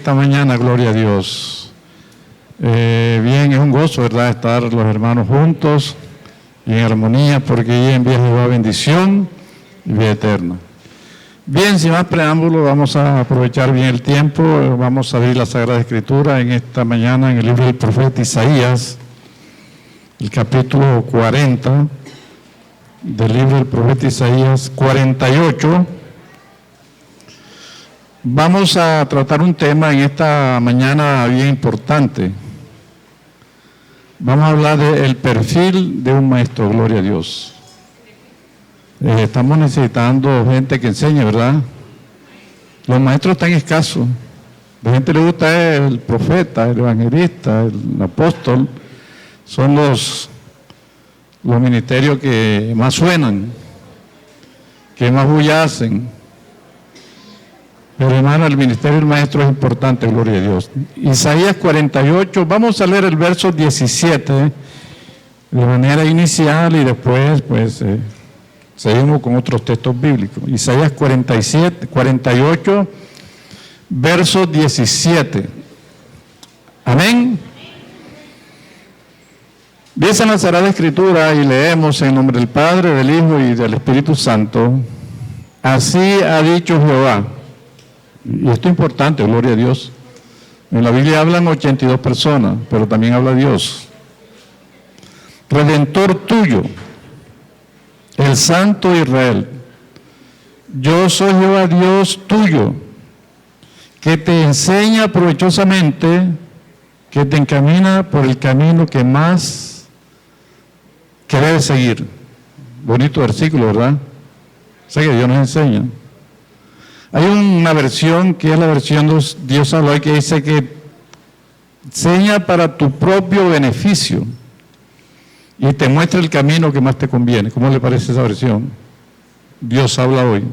esta mañana, gloria a Dios. Bien, es un gozo, ¿verdad?, estar los hermanos juntos y en armonía, porque ella envía Jehová bendición y vida eterna. Bien, sin más preámbulo, vamos a aprovechar bien el tiempo. Vamos a abrir la Sagrada Escritura en esta mañana en el libro del profeta Isaías, el capítulo 40 del libro del profeta Isaías, 48. Vamos a tratar un tema en esta mañana bien importante. Vamos a hablar del perfil de un maestro, gloria a Dios. Estamos necesitando gente que enseñe, ¿verdad? Los maestros están escasos. A la gente le gusta el profeta, el evangelista, el apóstol. Son los ministerios que más suenan, que más bulla hacen. Pero hermano, el ministerio del maestro es importante, gloria a Dios. Isaías 48, vamos a leer el verso 17 de manera inicial y después pues seguimos con otros textos bíblicos. Isaías 48, verso 17. Amén. Dice en la Sagrada Escritura y leemos en nombre del Padre, del Hijo y del Espíritu Santo. Así ha dicho Jehová. Y esto es importante, gloria a Dios. En la Biblia hablan 82 personas, pero también habla Dios. Redentor tuyo, el Santo Israel. Yo soy Jehová Dios tuyo, que te enseña provechosamente, que te encamina por el camino que debes seguir. Bonito versículo, ¿verdad? Sé que Dios nos enseña. Hay una versión que es la versión de Dios habla hoy, que dice que enseña para tu propio beneficio y te muestra el camino que más te conviene. ¿Cómo le parece esa versión? Dios habla hoy.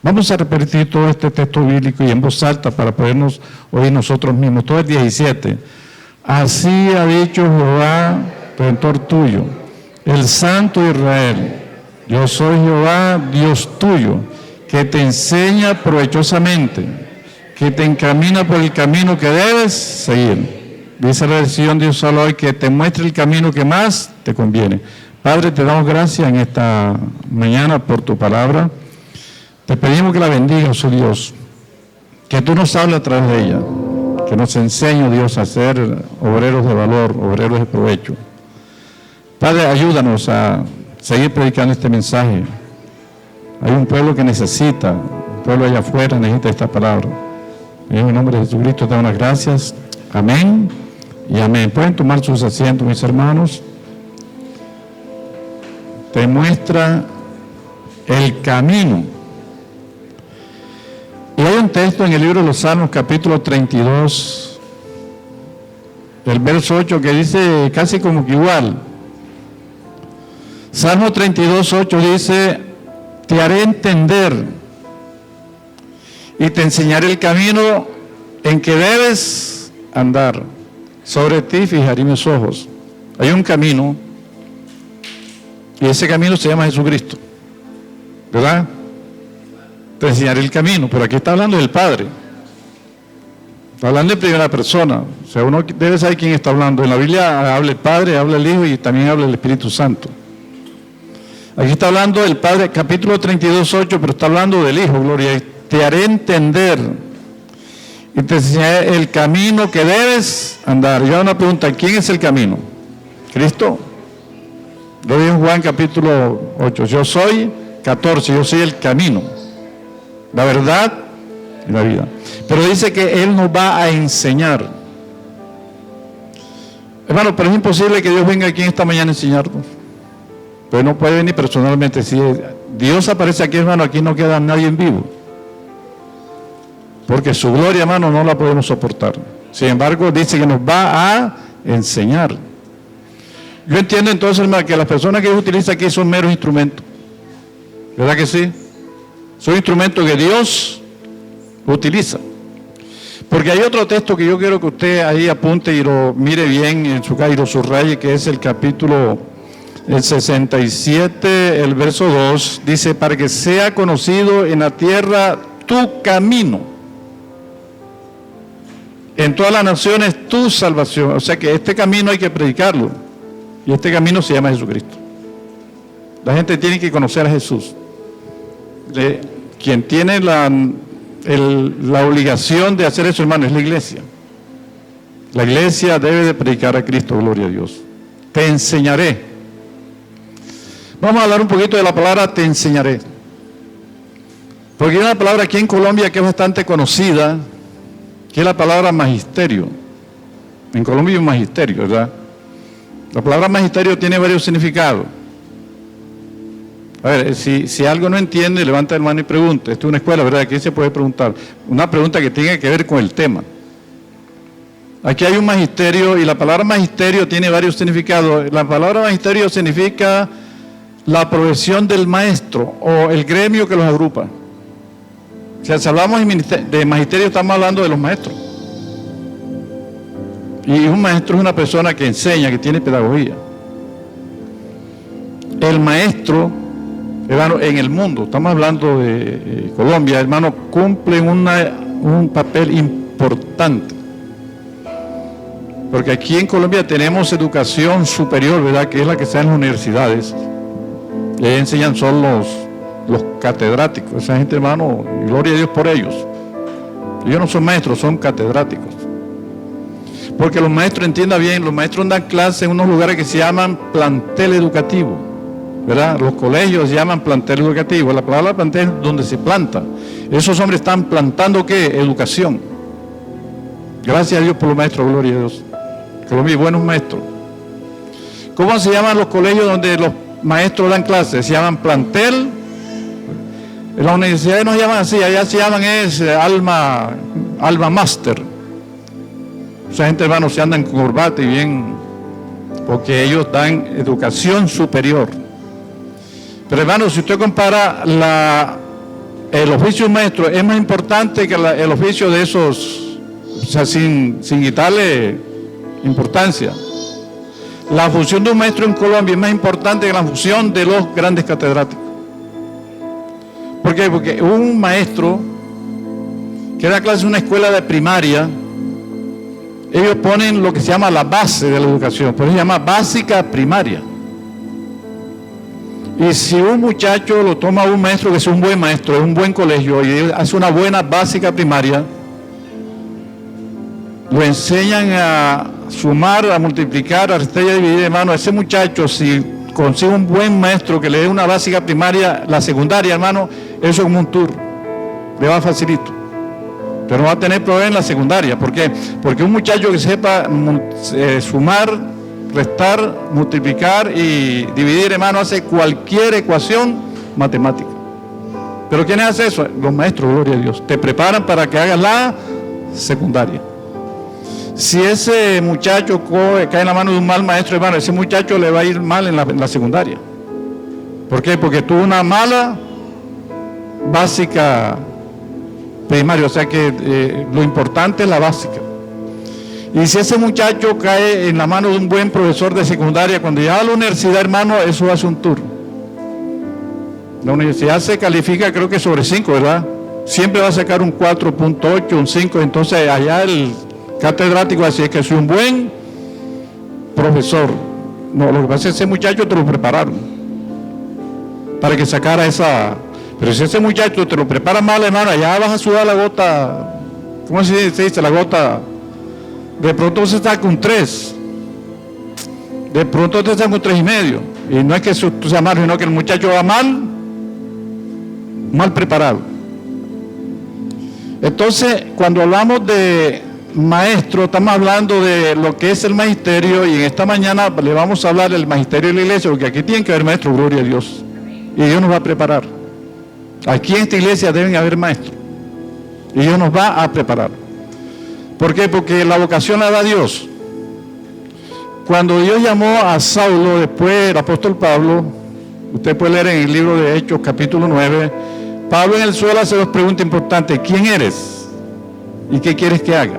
Vamos a repetir todo este texto bíblico y en voz alta para podernos oír nosotros mismos. Todo el 17. Así ha dicho Jehová, Redentor tuyo, el Santo Israel. Yo soy Jehová, Dios tuyo, que te enseña provechosamente, que te encamina por el camino que debes seguir. Dice la versión de Dios habla hoy, que te muestre el camino que más te conviene. Padre, te damos gracias en esta mañana por tu palabra. Te pedimos que la bendigas, oh Dios, que tú nos hables a través de ella, que nos enseñe, Dios, a ser obreros de valor, obreros de provecho. Padre, ayúdanos a seguir predicando este mensaje. Hay un pueblo que necesita, un pueblo allá afuera necesita esta palabra. En el nombre de Jesucristo te doy las gracias. Amén y amén. Pueden tomar sus asientos, mis hermanos. Te muestra el camino. Y hay un texto en el libro de los Salmos, capítulo 32, el verso 8, que dice casi como que igual. Salmo 32, 8 dice: te haré entender y te enseñaré el camino en que debes andar. Sobre ti fijaré mis ojos. Hay un camino y ese camino se llama Jesucristo, ¿verdad? Te enseñaré el camino, pero aquí está hablando del Padre. Está hablando en primera persona. O sea, uno debe saber quién está hablando. En la Biblia habla el Padre, habla el Hijo y también habla el Espíritu Santo. Aquí está hablando del Padre, capítulo 32, 8, pero está hablando del Hijo, gloria. Te haré entender y te enseñaré el camino que debes andar. Y ahora una pregunta: ¿quién es el camino? ¿Cristo? Lo dice en Juan capítulo 8. Yo soy 14, yo soy el camino, la verdad y la vida. Pero dice que Él nos va a enseñar. Hermano, pero es imposible que Dios venga aquí esta mañana a enseñarnos. Pero no puede venir personalmente. Si Dios aparece aquí, hermano, aquí no queda nadie en vivo. Porque su gloria, hermano, no la podemos soportar. Sin embargo, dice que nos va a enseñar. Yo entiendo entonces, hermano, que las personas que Dios utiliza aquí son meros instrumentos. ¿Verdad que sí? Son instrumentos que Dios utiliza. Porque hay otro texto que yo quiero que usted ahí apunte y lo mire bien en su casa y lo subraye, que es el capítulo el 67, el verso 2, dice: para que sea conocido en la tierra tu camino en todas las naciones tu salvación. O sea que este camino hay que predicarlo. Y este camino se llama Jesucristo. La gente tiene que conocer a Jesús. Quien tiene la obligación de hacer eso, hermano, es la iglesia. La iglesia debe de predicar a Cristo, gloria a Dios. Te enseñaré. Vamos a hablar un poquito de la palabra te enseñaré. Porque hay una palabra aquí en Colombia que es bastante conocida, que es la palabra magisterio. En Colombia hay un magisterio, ¿verdad? La palabra magisterio tiene varios significados. A ver, si algo no entiende, levanta la mano y pregunta. Esto es una escuela, ¿verdad? Aquí se puede preguntar. Una pregunta que tenga que ver con el tema. Aquí hay un magisterio y la palabra magisterio tiene varios significados. La palabra magisterio significa la profesión del maestro o el gremio que los agrupa. O sea, si hablamos de magisterio, estamos hablando de los maestros. Y un maestro es una persona que enseña, que tiene pedagogía. El maestro, hermano, en el mundo, estamos hablando de Colombia, hermano, cumple un papel importante. Porque aquí en Colombia tenemos educación superior, ¿verdad? Que es la que está en las universidades. Y ahí enseñan son los catedráticos. Esa gente, hermano, gloria a Dios por ellos. Ellos no son maestros, son catedráticos. Porque los maestros, entienda bien, los maestros dan clases en unos lugares que se llaman plantel educativo, ¿verdad? Los colegios se llaman plantel educativo. La palabra plantel es donde se planta. Esos hombres están plantando, ¿qué? Educación. Gracias a Dios por los maestros, gloria a Dios. Colombia, buenos maestros. ¿Cómo se llaman los colegios donde los maestros dan clases? Se llaman plantel. En las universidades no se llaman así, allá se llaman alma master. Esa gente, hermano, se andan con corbata y bien, porque ellos dan educación superior. Pero, hermano, si usted compara el oficio de un maestro, es más importante que el oficio de esos, o sea, sin quitarle importancia. La función de un maestro en Colombia es más importante que la función de los grandes catedráticos. ¿Por qué? Porque un maestro que da clase en una escuela de primaria, ellos ponen lo que se llama la base de la educación, por eso se llama básica primaria. Y si un muchacho lo toma un maestro que es un buen maestro, es un buen colegio y hace una buena básica primaria, lo enseñan a sumar, a multiplicar, a restar y a dividir, hermano. Ese muchacho, si consigue un buen maestro que le dé una básica primaria, la secundaria, hermano, eso es como un tour, le va facilito. Pero no va a tener problemas en la secundaria. ¿Por qué? Porque un muchacho que sepa sumar, restar, multiplicar y dividir, hermano, hace cualquier ecuación matemática. ¿Pero quiénes hacen eso? Los maestros, gloria a Dios. Te preparan para que hagas la secundaria. Si ese muchacho cae en la mano de un mal maestro, hermano, ese muchacho le va a ir mal en la secundaria. ¿Por qué? Porque tuvo una mala básica primaria, o sea que lo importante es la básica. Y si ese muchacho cae en la mano de un buen profesor de secundaria, cuando llega a la universidad, hermano, eso hace un tour. La universidad se califica, creo que sobre 5, ¿verdad? Siempre va a sacar un 4.8, un 5, entonces allá el catedrático así es que soy un buen profesor. No, lo que pasa es que ese muchacho te lo prepararon para que sacara esa. Pero si ese muchacho te lo prepara mal, hermano, allá vas a sudar la gota. ¿Cómo se dice? La gota. De pronto se saca un 3. De pronto te saca un 3,5. Y no es que tú seas malo, sino que el muchacho va mal preparado. Entonces, cuando hablamos de maestro, estamos hablando de lo que es el magisterio, y en esta mañana le vamos a hablar del magisterio de la iglesia, porque aquí tiene que haber maestro, gloria a Dios, y Dios nos va a preparar. Aquí en esta iglesia deben haber maestros, y Dios nos va a preparar. ¿Por qué? Porque la vocación la da Dios. Cuando Dios llamó a Saulo, después el apóstol Pablo, usted puede leer en el libro de Hechos, capítulo 9, Pablo en el suelo hace dos preguntas importantes: ¿quién eres? ¿Y qué quieres que haga?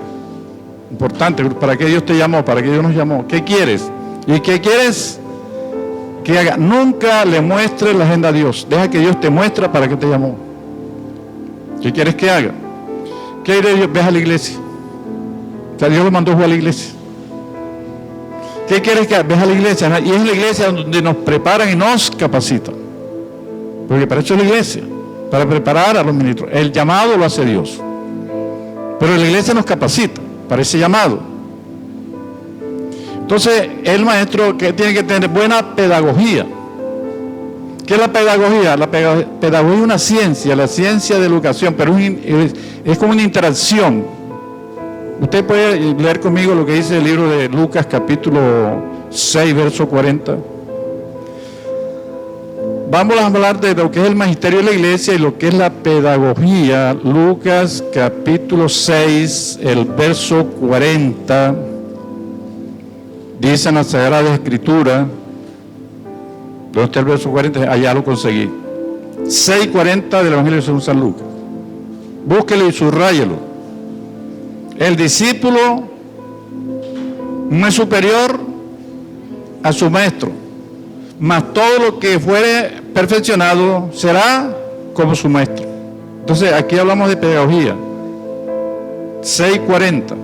Importante, ¿para qué Dios te llamó? ¿Para qué Dios nos llamó? ¿Qué quieres? ¿Y qué quieres que haga? Nunca le muestres la agenda a Dios. Deja que Dios te muestre para qué te llamó. ¿Qué quieres que haga? ¿Qué quiere Dios? Ve a la iglesia. O sea, Dios lo mandó a la iglesia. ¿Qué quieres que veas a la iglesia? Y es en la iglesia donde nos preparan y nos capacitan. Porque para eso es la iglesia, para preparar a los ministros. El llamado lo hace Dios. Pero la iglesia nos capacita para ese llamado. Entonces, el maestro que tiene que tener buena pedagogía. ¿Qué es la pedagogía? La pedagogía es una ciencia, la ciencia de educación, pero es como una interacción. Usted puede leer conmigo lo que dice el libro de Lucas, capítulo 6, verso 40. Vamos a hablar de lo que es el magisterio de la iglesia y lo que es la pedagogía. Lucas, capítulo 6, el verso 40. Dice en la Sagrada Escritura, ¿dónde está el verso 40? Allá lo conseguí. 6:40 del Evangelio según San Lucas. Búsquelo y subráyelo. El discípulo no es superior a su maestro, mas todo lo que fuere perfeccionado será como su maestro. Entonces aquí hablamos de pedagogía. 6:40.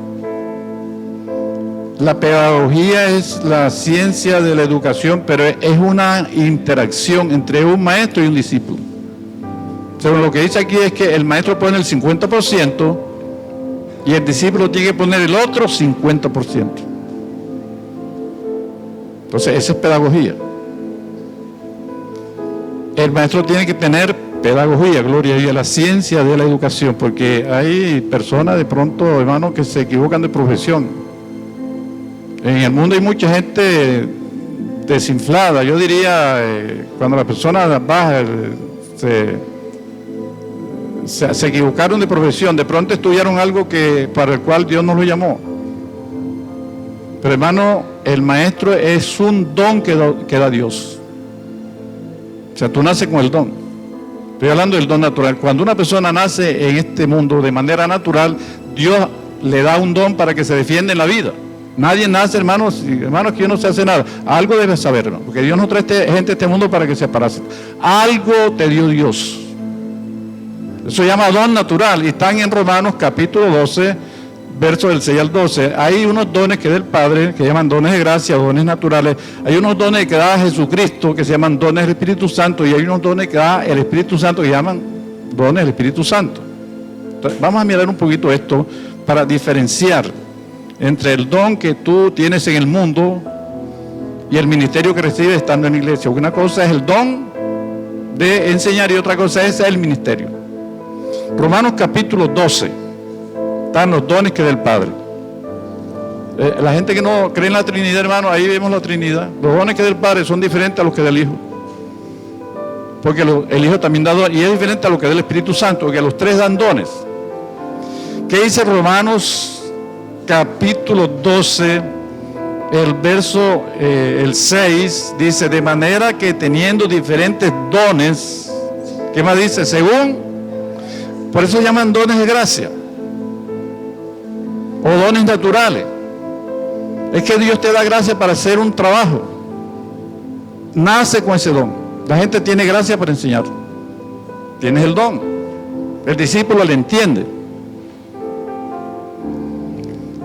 La pedagogía es la ciencia de la educación, pero es una interacción entre un maestro y un discípulo. Según lo que dice aquí es que el maestro pone el 50% y el discípulo tiene que poner el otro 50%. Entonces esa es pedagogía. El maestro tiene que tener pedagogía, gloria a Dios, la ciencia de la educación, porque hay personas de pronto, hermanos, que se equivocan de profesión. En el mundo hay mucha gente desinflada. Yo diría, cuando las personas bajas se equivocaron de profesión, de pronto estudiaron algo para el cual Dios no lo llamó. Pero hermano, el maestro es un don que da Dios. O sea, tú naces con el don. Estoy hablando del don natural. Cuando una persona nace en este mundo de manera natural, Dios le da un don para que se defienda en la vida. Nadie nace, hermanos, que yo no sé hacer nada. Algo debes saber, hermano, porque Dios no trae gente a este mundo para que se parásite. Algo te dio Dios. Eso se llama don natural y están en Romanos capítulo 12, versos del 6 al 12. Hay unos dones que del Padre, que llaman dones de gracia, dones naturales. Hay unos dones que da Jesucristo, que se llaman dones del Espíritu Santo, y hay unos dones que da el Espíritu Santo, que llaman dones del Espíritu Santo. Entonces, vamos a mirar un poquito esto para diferenciar entre el don que tú tienes en el mundo y el ministerio que recibes estando en la iglesia. Una cosa es el don de enseñar y otra cosa es el ministerio. Romanos capítulo 12, están los dones que del Padre. La gente que no cree en la Trinidad, hermano, ahí vemos la Trinidad. Los dones que del Padre son diferentes a los que del Hijo. Porque el Hijo también da dones, y es diferente a lo que del Espíritu Santo, porque los tres dan dones. ¿Qué dice Romanos capítulo 12, el verso el 6? Dice, de manera que teniendo diferentes dones, ¿qué más dice? Por eso llaman dones de gracia o dones naturales. Es que Dios te da gracia para hacer un trabajo. Nace con ese don. La gente tiene gracia para enseñar. Tienes el don. El discípulo le entiende.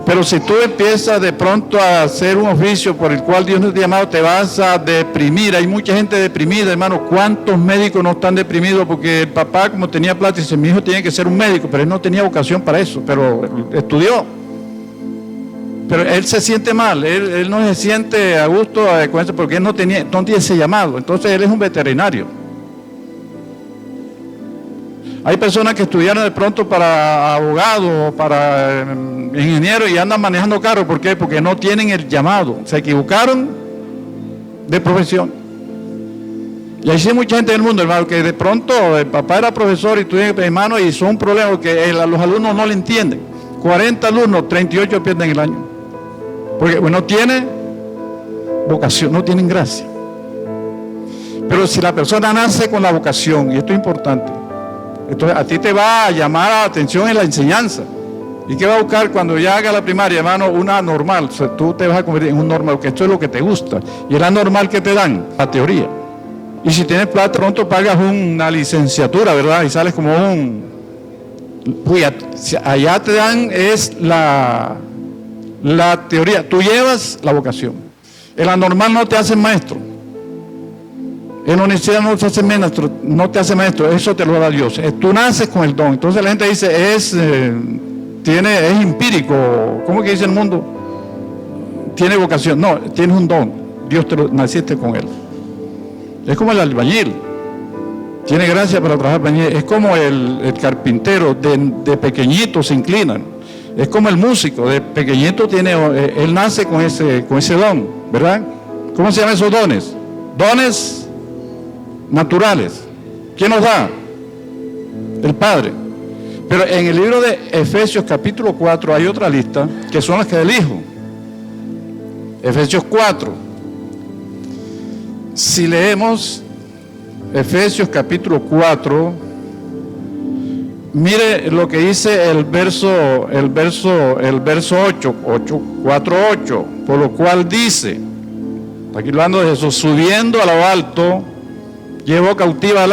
Pero si tú empiezas de pronto a hacer un oficio por el cual Dios no te ha llamado, te vas a deprimir. Hay mucha gente deprimida, hermano. ¿Cuántos médicos no están deprimidos? Porque el papá, como tenía plata, dice, mi hijo tiene que ser un médico, pero él no tenía vocación para eso, pero estudió. Pero él se siente mal, él no se siente a gusto con eso porque él no tiene ese llamado. Entonces él es un veterinario. Hay personas que estudiaron de pronto para abogado, para ingeniero y andan manejando carros. ¿Por qué? Porque no tienen el llamado. Se equivocaron de profesión. Y hay mucha gente en el mundo, hermano, que de pronto el papá era profesor y tú hermano, y son un problema porque los alumnos no le entienden. 40 alumnos, 38 pierden el año. Porque no tiene vocación, no tienen gracia. Pero si la persona nace con la vocación, y esto es importante, entonces a ti te va a llamar la atención en la enseñanza. ¿Y qué va a buscar cuando ya haga la primaria, hermano? Una normal. O sea, tú te vas a convertir en un normal, porque esto es lo que te gusta. Y es la normal que te dan, la teoría. Y si tienes plata, pronto pagas una licenciatura, ¿verdad? Y sales como un... Uy, allá te dan es la teoría, tú llevas la vocación. En la normal no te hace maestro. En la universidad no te hace maestro, eso te lo da Dios. Tú naces con el don. Entonces la gente dice, es empírico. ¿Cómo que dice el mundo? Tiene vocación. No, tienes un don. Dios naciste con él. Es como el albañil. Tiene gracia para trabajar albañil. Es como el carpintero, de pequeñito se inclinan. Es como el músico, de pequeñito él nace con ese don, ¿verdad? ¿Cómo se llaman esos dones? Dones naturales. ¿Quién nos da? El Padre. Pero en el libro de Efesios capítulo 4 hay otra lista que son las que del Hijo. Efesios 4. Si leemos Efesios capítulo 4, mire lo que dice el verso 8, 4:8, por lo cual dice, aquí hablando de Jesús, subiendo a lo alto, llevó cautiva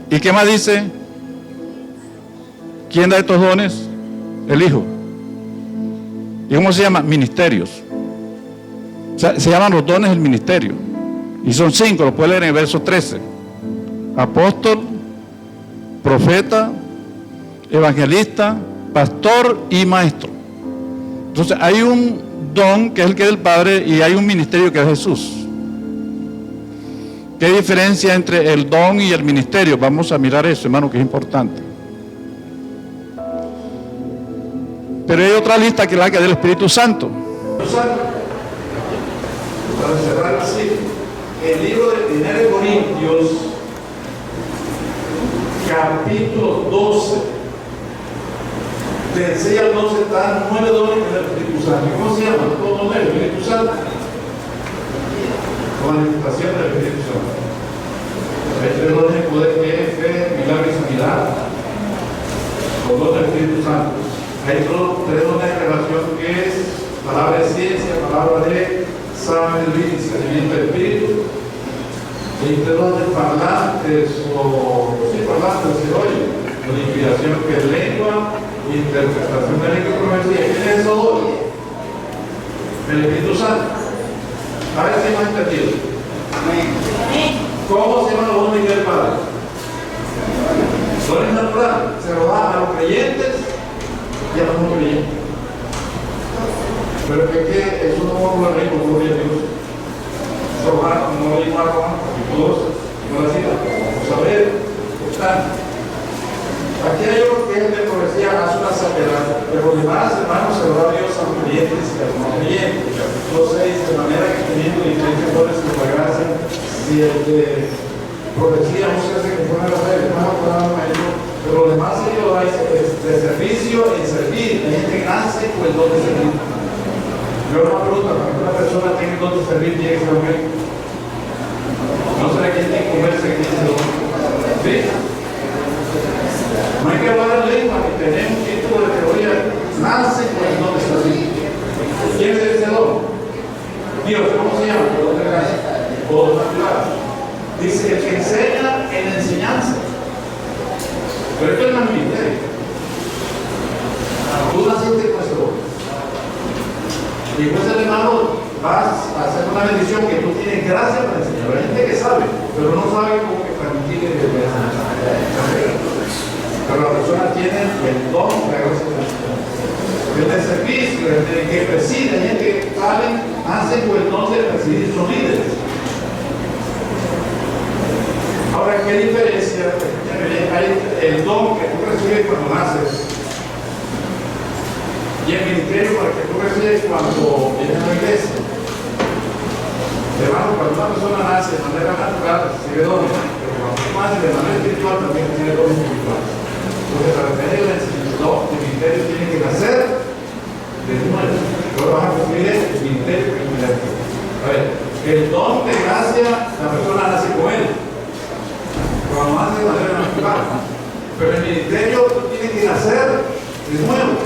¿y qué más dice? ¿Quién da estos dones? El Hijo. ¿Y cómo se llama? Ministerios. O sea, se llaman los dones del ministerio. Y son 5, lo puede leer en el verso 13. Apóstol, profeta, evangelista, pastor y maestro. Entonces hay un don que es el que es del Padre y hay un ministerio que es Jesús. ¿Qué diferencia entre el don y el ministerio? Vamos a mirar eso, hermano, que es importante. Pero hay otra lista que es la que es del Espíritu Santo. Para cerrar así, el libro de 1 Corintios, capítulo 12, te enseña dónde están 9 dones del Espíritu Santo. ¿Cómo se llaman? Todos los dones del Espíritu Santo. Manifestación del Espíritu Santo. Hay 3 dones de poder, fe, milagro y sanidad. Los dones del Espíritu Santo. Hay 3 dones de relación que es palabra de ciencia, palabra de saben el discernimiento del Espíritu. Y 3 dones de parlantes parlantes se oye, con inspiración que es lengua, interpretación de lengua y profecía. ¿Quién es eso hoy? El Espíritu Santo. A ver si hemos entendido. ¿Cómo se llama los dones del Padre? Dones naturales. Se lo da a los creyentes y a los no creyentes. Pero que eso no va a reír por gloria a Dios. Eso va, como lo dijo Roma, capítulo 12, no la cita. Vamos a ver. Aquí hay uno que es de profecía, hace una salvedad, pero los demás hermanos se lo da Dios a los creyentes y a los no creyentes. Capítulo 6, de manera que teniendo diferentes dones de la gracia, si el de profecía no se hace conforme a la fe, hermano, pero los demás se lo da de servicio en servir. La gente que nace con el don de servir. Yo una pregunta, para que una persona tenga el don de servir, tiene que ser hombre. No sé quién tiene que comerse, quién se lo ¿sí? No hay que hablar en lengua ni tener un título de teoría. Nace con el don de servir. ¿Quién es ese don? Dios, ¿cómo se llama? El don de gracia. O don natural. Dice el que enseña en la enseñanza. Pero esto es un ministerio. Tú naciste con ese don. Y pues hermano, vas a hacer una bendición que tú tienes gracia para enseñar. Hay gente que sabe, pero no sabe cómo que transmitir el mensaje. Pero la persona tiene el don de la gracia. El de servicio, el de que preside, hay gente que sabe, hace con el don de presidir, son líderes. Ahora, ¿qué diferencia? Hay el don que tú recibes cuando naces. Y el ministerio para que tú recibes cuando vienes a la iglesia. Hermano, cuando una persona nace de manera natural, recibe dones, pero cuando tú naces de manera espiritual, también tiene dones espirituales. Entonces, para tener el ministerio tiene que nacer de nuevo. Ahora vas a cumplir el ministerio que es milagro. A ver, el don de gracia, la persona nace con él. Cuando nace de manera natural. Pero el ministerio tiene que nacer de nuevo.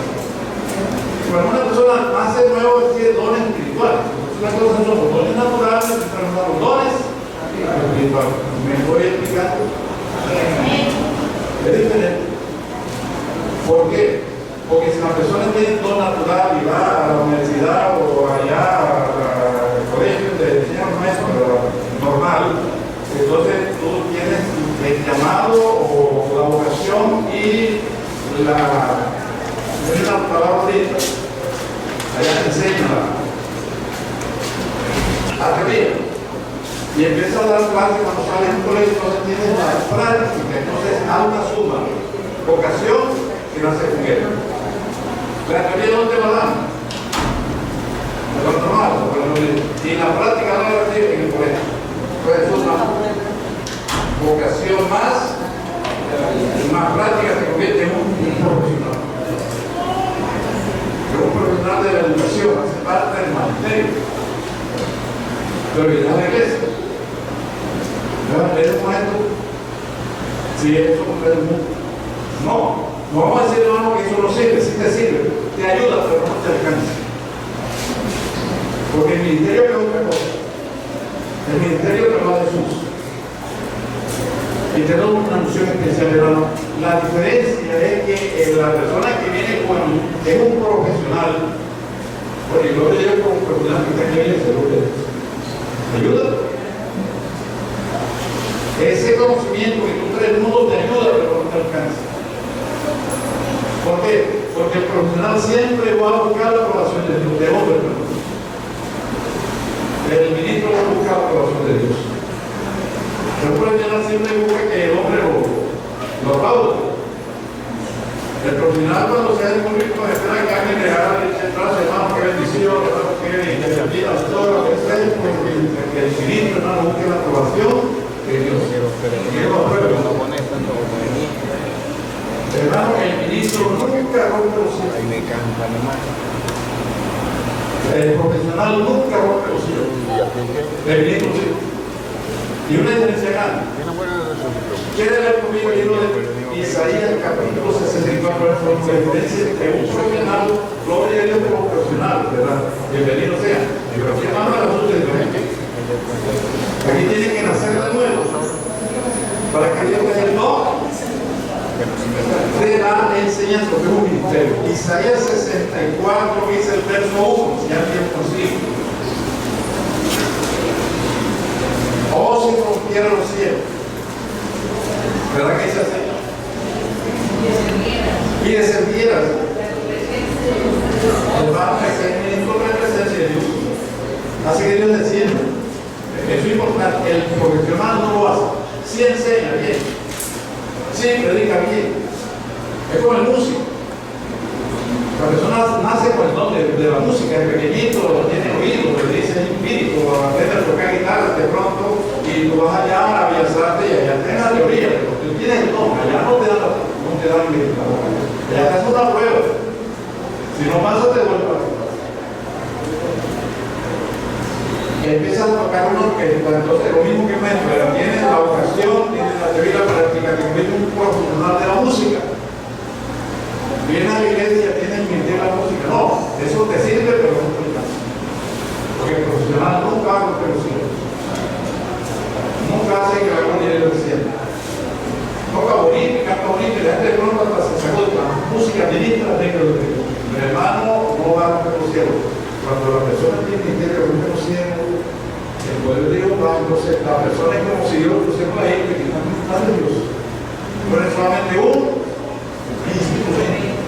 Cuando una persona nace de nuevo, tiene dones espirituales. Una cosa son los dones naturales, otra son los dones espirituales. ¿Me voy explicando? Es diferente. ¿Por qué? Porque si la persona tiene don natural y va a la la teoría. Y empieza a dar clases cuando sale en un colegio, entonces tiene la práctica, entonces a una suma, vocación y nace con él. La teoría ¿dónde la dan? En lo normal, y la práctica no la recibe en el colegio. Entonces suma, vocación más práctica se convierte en un profesional. Es un profesional de la educación, hace parte del magisterio. Pero ya la iglesia. En un momento, si eso es el mundo. No vamos a decir, hermano, que eso no sirve, sí te sirve, te ayuda, pero no te alcanza. Porque el ministerio es otra cosa. El ministerio que va a Jesús. Y tenemos una noción especial, hermano. La diferencia es que la persona que viene es un profesional. Bueno, y luego yo como profesional que está aquí en el seguro. ¿Ayuda? Ese conocimiento que tú traes el mundo te ayuda, pero no te alcanza. ¿Por qué? Porque el profesional siempre va a buscar la aprobación de Dios, de hombre. El ministro va a buscar la aprobación de Dios. El profesional siempre busca que el hombre lo aplaude. El profesional cuando se hace público espera que alguien le haga el brazo, hermano, qué bendición, hermano, que se pida todo lo que sea, porque el ministro, hermano, busque la aprobación de Dios. Hermano, el ministro nunca rompe los cielos. Ahí me canta nomás. El profesional nunca rompe los cielos. El ministro sí. Y una diferencia grande. Quiere leer conmigo el libro de Isaías, capítulo 64, la diferencia de un profesional, gloria a Dios como profesional, ¿verdad? Bienvenido sea. Pero si hermano la luz de Dios. Aquí tiene que nacer de nuevo. Para que Dios le dé el don de la enseñanza, que es un ministerio. Isaías 64 dice el verso 1, si alguien consigue. Oh, si rompieran los cielos. ¿Verdad que dice así? Y descendieras. Hermano, es la presencia de Dios. Así que Dios desciende. Eso es importante. El profesional no lo hace. Sí enseña bien. Sí predica bien. Es como el músico. La persona nace con el don de la música, el pequeñito, tiene oído, le dice el espíritu, aprende a tocar guitarra de pronto y tú vas allá a Bellas y allá tienes la teoría, pero tú tienes el don, allá no te dan el allá te hacen una prueba. Si no pasa, te vuelve a tocar. Empiezas a tocar una orquesta, entonces lo mismo que maestro, tienes la vocación, tienes la teoría, la práctica, te convierte en un profesional de la música. Viene a la iglesia, tiene el ministerio de la música. No, eso te sirve, pero no te alcanza. Porque el profesional nunca va a romper los cielos. Nunca hace que la gloria de Dios descienda. Toca bonito y canta bonito, y la gente de pronto hasta se sacude la música ministra de Dios. Mi hermano no va a romper los cielos. Cuando la persona tiene el ministerio de romper los cielos, el poder de Dios va, entonces la persona es como si Dios lo pusiera a él, que está de Dios. Pero es solamente un instrumento.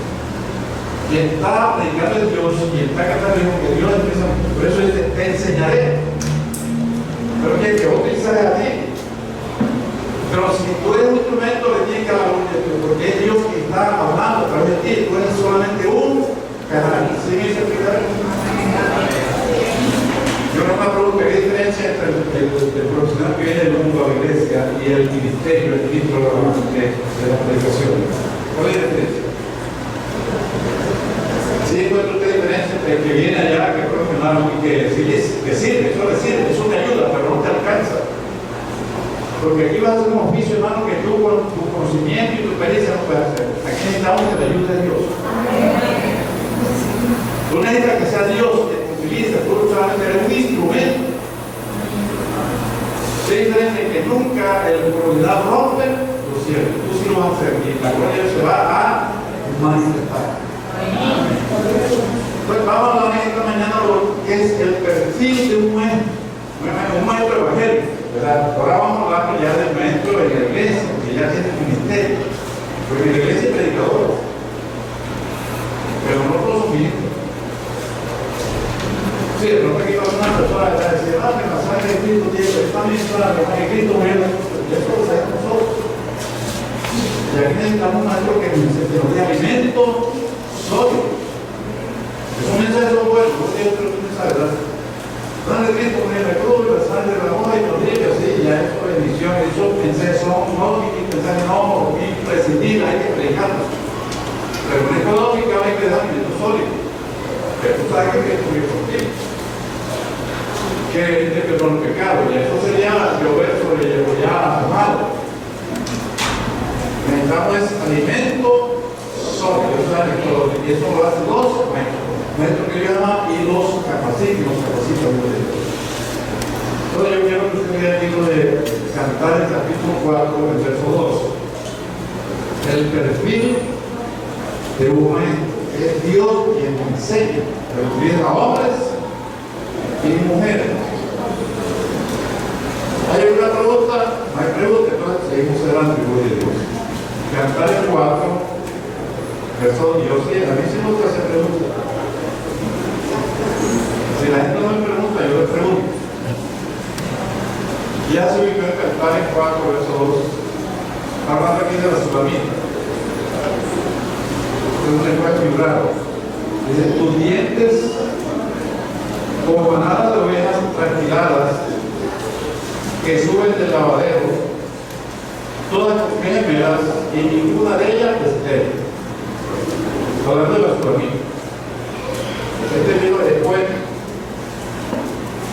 Y está predicando a Dios y está cantando que Dios empieza. Por eso dice, te enseñaré. Pero que vos utilizas a ti. Pero si tú eres un instrumento, le tienes que dar la gloria a Dios, porque es Dios que está hablando a través de ti. Tú eres solamente un canal. ¿Sí me dice explicar? Yo no me pregunto qué diferencia entre el profesional que viene del mundo a la iglesia y el ministerio, el ministro de la predicación. ¿Cuál es la diferencia? Sí, encuentro usted diferencia entre el que viene allá, que es profesional y que sirve, eso te ayuda, pero no te alcanza. Porque aquí vas a hacer un oficio, hermano, que tú con tu conocimiento y tu experiencia no puedes hacer. Aquí necesitamos que te ayude Dios. Tú necesitas que sea Dios que te utilice, tú solamente eres un instrumento. Es diferente que nunca el profesional rompe los cielos. Tú sí lo vas a hacer y la gloria se va a manifestar. Pues vamos a hablar esta mañana lo que es el perfil de un maestro evangélico, ¿verdad? Ahora vamos a hablar ya del maestro de la iglesia, que ya tiene un ministerio, porque la iglesia es predicadora, pero no todos son ministros. Sí, de pronto aquí va una persona que va a decir, ministrando, que Cristo murió en la cruz, y eso lo sabemos nosotros. Y aquí necesitamos un maestro que nos dé alimento sólido. Esos mensajes son buenos, no tiene otro mensaje, ¿verdad? No de Cristo murió en la cruz, la sangre de la moda y los libros, sí, ya eso es bendición, esos mensajes son mensajes no imprescindibles, hay que predicarlos. Pero en económica hay que dar alimento sólido. Que tú sabes que Cristo murió por ti. Que te perdona el pecado, y eso sería llover sobre hielo ya mojado. Necesitamos alimento sólido, eso es alimento, y eso lo hacen los maestros que llama y los capacita muy bien. Entonces yo quiero que usted vea el libro de Cantares, capítulo 4, el verso 2. El perfil de un maestro, que es Dios quien nos enseña, pero utiliza a hombres y mujeres. ¿Hay alguna pregunta? No hay pregunta, entonces seguimos adelante, gloria a Dios. Cantares 4, verso 2. A mí sí me gusta hacer preguntas. Si la gente no me pregunta, yo le pregunto. Ya se ubicó en Cantares 4, verso 2. Hablando aquí de la sulamita. Es un lenguaje muy raro. Dice, tus dientes como manadas de ovejas tranquiladas que suben del lavadero, todas gemelas y ninguna de ellas estéril. Hablando de la sulamita. Este libro es poético,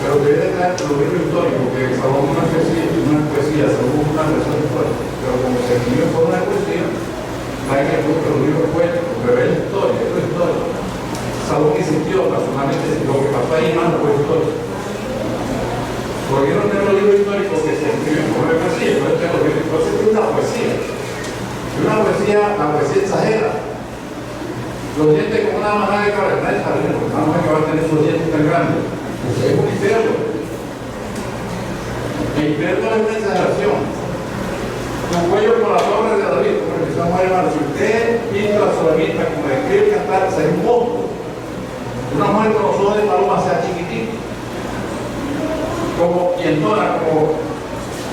pero que viene a los libros históricos, porque Salomón una poesía, Salomón una versión histórica, pero como se escribió por una poesía, hay que buscar los libros poéticos, pero es historia, es historia. Salomón insistió, personalmente, lo que pasó ahí más fue historia. Porque no tener los libros históricos que se escriben por una poesía, no es los libros históricos, es una poesía. Y una poesía, la poesía exagera. Los dientes como una manada de cabra, nadie sabe, porque una mujer que va a tener esos dientes tan grandes. Pues es un misterio. El misterio no es una exageración. Tu cuello por la torre de David, como le decía María Hermano, si usted pinta la solamita como describe cantar, se un monstruo. Una mujer con los ojos de paloma sea chiquitito, como y entona, como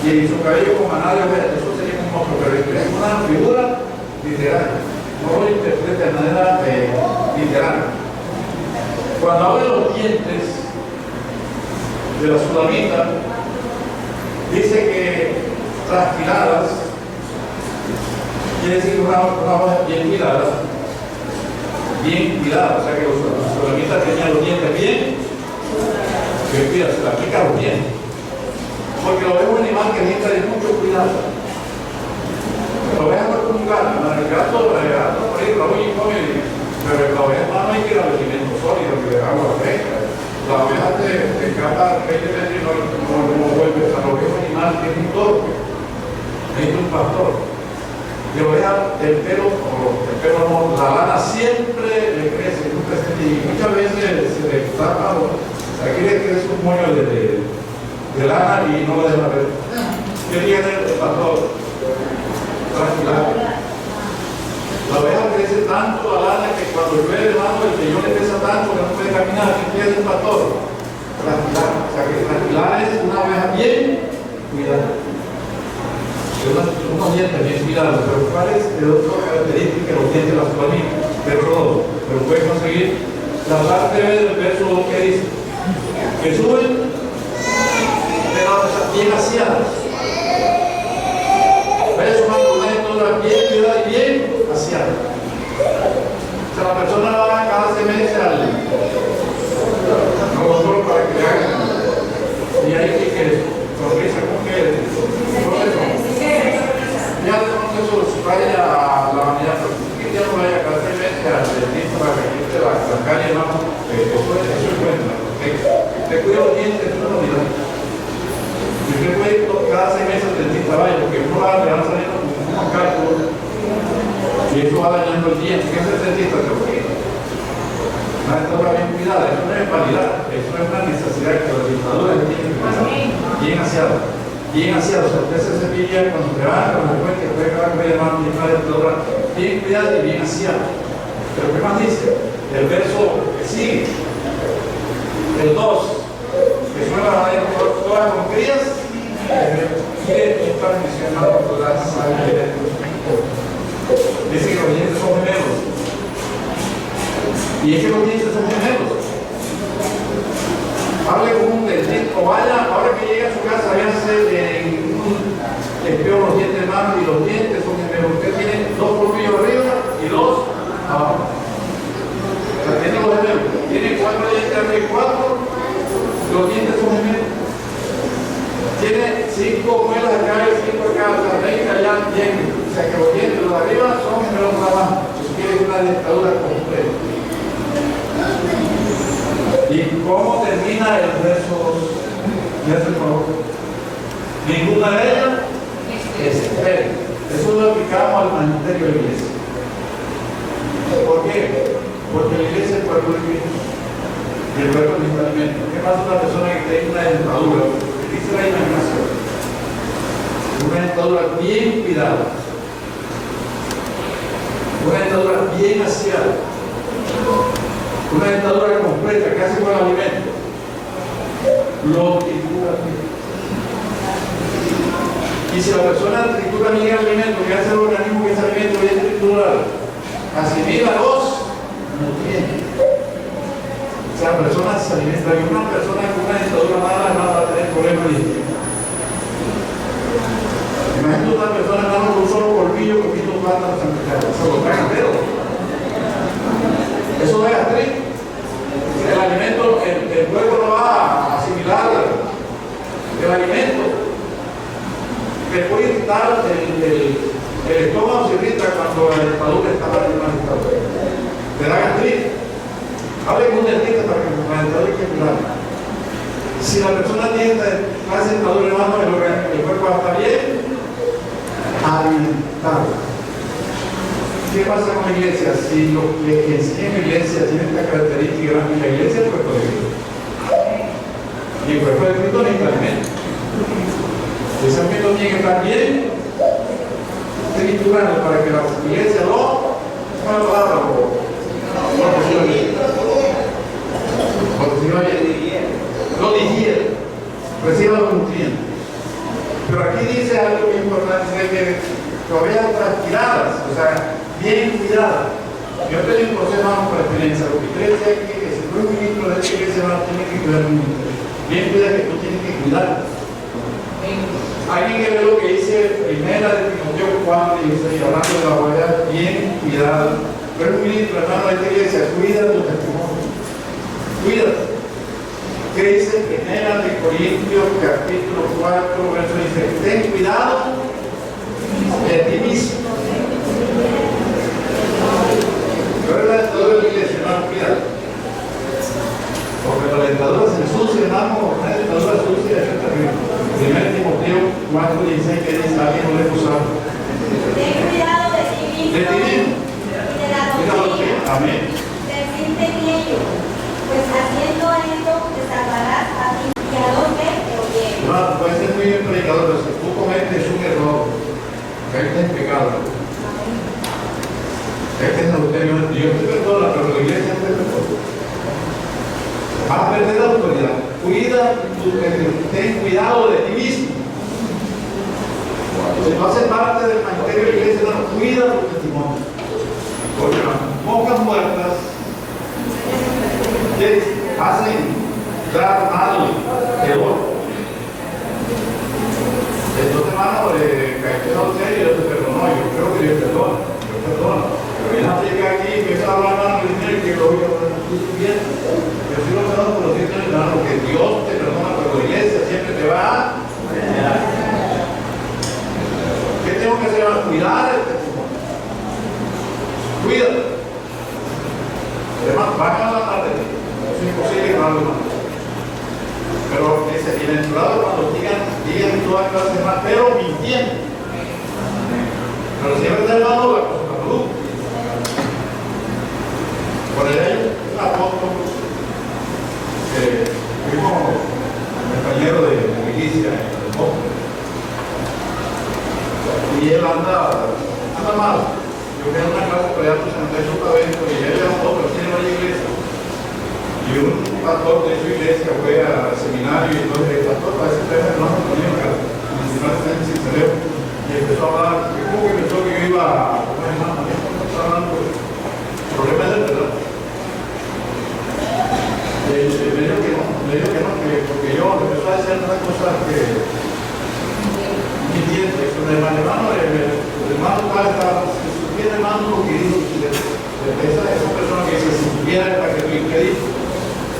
y su cabello como manada de ovejas, eso sería un monstruo, pero es una figura literal. No lo interprete de manera literal. Cuando habla de los dientes de la sulamita, dice que trasquiladas, quiere decir una hoja bien cuidada, o sea que los sulamitas tenían los dientes bien cuidados, se la aplica los dientes, porque lo veo un animal que necesita de mucho cuidado. La oveja no es como un gato, el gato por ahí la oye y come, pero la oveja no hay que darle alimento sólido, que le agua fresca. La oveja te escapa 20 metros y no vuelve. La oveja es un animal que es un torpe, es un pastor. Y la oveja, el pelo no, la lana siempre le crece, nunca se y muchas veces se le tapa, aquí le crece un moño de lana y no lo deja ver. ¿Qué tiene el pastor? Tranquila. La oveja crece tanto la lana que cuando llueve hermano el señor le pesa tanto que no puede caminar, que pierde el pastor. Tranquilar. O sea que tranquilar es una oveja bien cuidada. Unos dientes bien cuidados, pero ¿cuál es la otra característica de los dientes de la sulamita? Pero puedes conseguir la parte del verso que dice que suben, pero bien aseadas. Eso más bien cuidada y bien aseada. O sea, la persona va cada semestre al solo para que le hagan. Y hay que sonrisa con que ya entonces vaya a la mañana, que ya no vaya cada semestre al dentista para que quite la calle, hermano. Eso es bueno. Te cuida los dientes, eso no olvidas. Si usted puede ir cada 6 meses al dentista, vaya, porque uno le van a salir un cálculo y eso va dañando el diente. ¿Qué es el dentista? Te lo quita. Una dentadura bien cuidada, eso no es vanidad, eso es una necesidad que la dentadura tiene que cuidar. Bien aseado. Bien aseado. O sea, usted se cepilla cuando se levanta, cuando después que puede acabar con ella, tiene una dentadura bien cuidada y bien aseada. Pero ¿qué más dice? El verso que sigue. El 2. Que suena la todas con crías o vaya, ahora que llega a su casa, váyase en un espejo los dientes de mano y los dientes son gemelos. Usted tiene 2 colmillos arriba y 2 abajo. O sea, tiene los gemelos. Tiene 4 dientes arriba y 4, los dientes son gemelos. Tiene 5 muelas acá y 5 acá, o sea, 20 allá, bien. O sea, que los dientes los de arriba son gemelos para abajo. Eso quiere decir una dentadura completa. ¿Y cómo termina el verso 2? Por favor. Ninguna de ellas es estéril. Eso lo aplicamos al magisterio de la iglesia. ¿Por qué? Porque la iglesia es el cuerpo de Cristo. Y el cuerpo es el alimento. ¿Qué pasa a una persona que tiene una dentadura? Dice la imaginación. Una dentadura bien cuidada. Una dentadura bien aseada. Una dentadura completa, casi con el alimento. Lo tritura bien. Y si la persona tritura bien el alimento, que hace el organismo que ese alimento bien triturado, asimila los nutrientes. O sea, la persona se alimenta. Y una persona con una dentadura mala no va a tener problemas digestivos. Imagínate una persona con un solo colmillo comiendo plátanos santificados. Se lo trae entero. Eso es gastritis. El alimento, el cuerpo no va a asimilar el alimento. Le puede irritar el estómago, se irrita cuando la dentadura está mal dentadura. Te da gastritis. Hable con un dentista para que la dentadura hay que cuidarla. Si la persona tiene más dentadura en mano, el cuerpo va a estar bien alimentado. ¿Qué pasa con la iglesia? Si lo que enseña en la iglesia tiene esta característica, la iglesia es el cuerpo de Cristo. Y el cuerpo de Cristo necesita alimento. Ese alimento tiene que estar bien triturado para que la iglesia lo digiera, reciba los nutrientes. Pero aquí dice algo muy importante, dice que todavía tranquiladas, o sea, bien cuidada. Yo tengo un proceso por experiencia. Lo que quiere decir es que si tú eres ministro de esta iglesia, tiene que cuidar un ministerio. Bien cuida que tú tienes que cuidar. Alguien que ve lo que dice primera de Timoteo 4 y dice, hablando de la guardia, bien cuidado. Tú eres un ministro, hermano de esta iglesia, cuida tu testimonio. Cuida. ¿Qué dice primera de Corintios capítulo 4, verso dice? Ten cuidado de ti mismo. Pero la dentadura de la iglesia, hermano, cuidado. Porque la dentadura se ensucia, hermano, la dentadura sucia es terrible. Primero Timoteo 4:16 que dice, alguien no le puso. Ten cuidado de ti mismo. De ti mismo. Y de la doctrina. Amén. Persiste en ello, pues haciendo esto te salvarás a ti y a los que te oyeron. Hermano, puedes ser muy bien predicador, pero si tú cometes un error, caíste en pecado. Caíste en adulterio, Dios te perdona, pero la iglesia no te perdona. Vas a perder la autoridad. Ten cuidado de ti mismo. Si no haces parte del magisterio de la iglesia, no, cuida tu testimonio. Porque las moscas muertas hacen dar mal peor. Entonces, hermano, caíste en adulterio y Dios te perdonó. Yo creo que Dios perdona. Dios perdona. Pero viene a llegar aquí y empieza a hablar mal de dinero y que lo voy a hablar bien. Yo sí lo perdono por los 7 años, hermano, que Dios te perdona, pero la iglesia siempre te va a enseñar. ¿Qué tengo que hacer? Cuidar el testimonio. Cuídate. Además, van a la tarde. Es imposible que no hable mal. Pero ese bienaventurado cuando digan todas clases de mal, pero mintiendo. Pero siempre está hermano la cosa de salud. Por ahí hay un apóstol fuimos compañero de milicia en el monte. Y él anda mal. Yo fui a una clase para allá por San Pedro Pavento y él era un otro, tiene una iglesia. Y un pastor de su iglesia fue al seminario y entonces el pastor parece que era hermano conmigo, y empezó a hablar, como que pensó que yo iba a comer hermano, también empezó a hablar por problemas de verdad. hacer una cosa que mintiendo, es un hermano, el hermano cual estaba, si supiera hermano lo que dijo, esa persona que dice, si supiera para que tú increíble.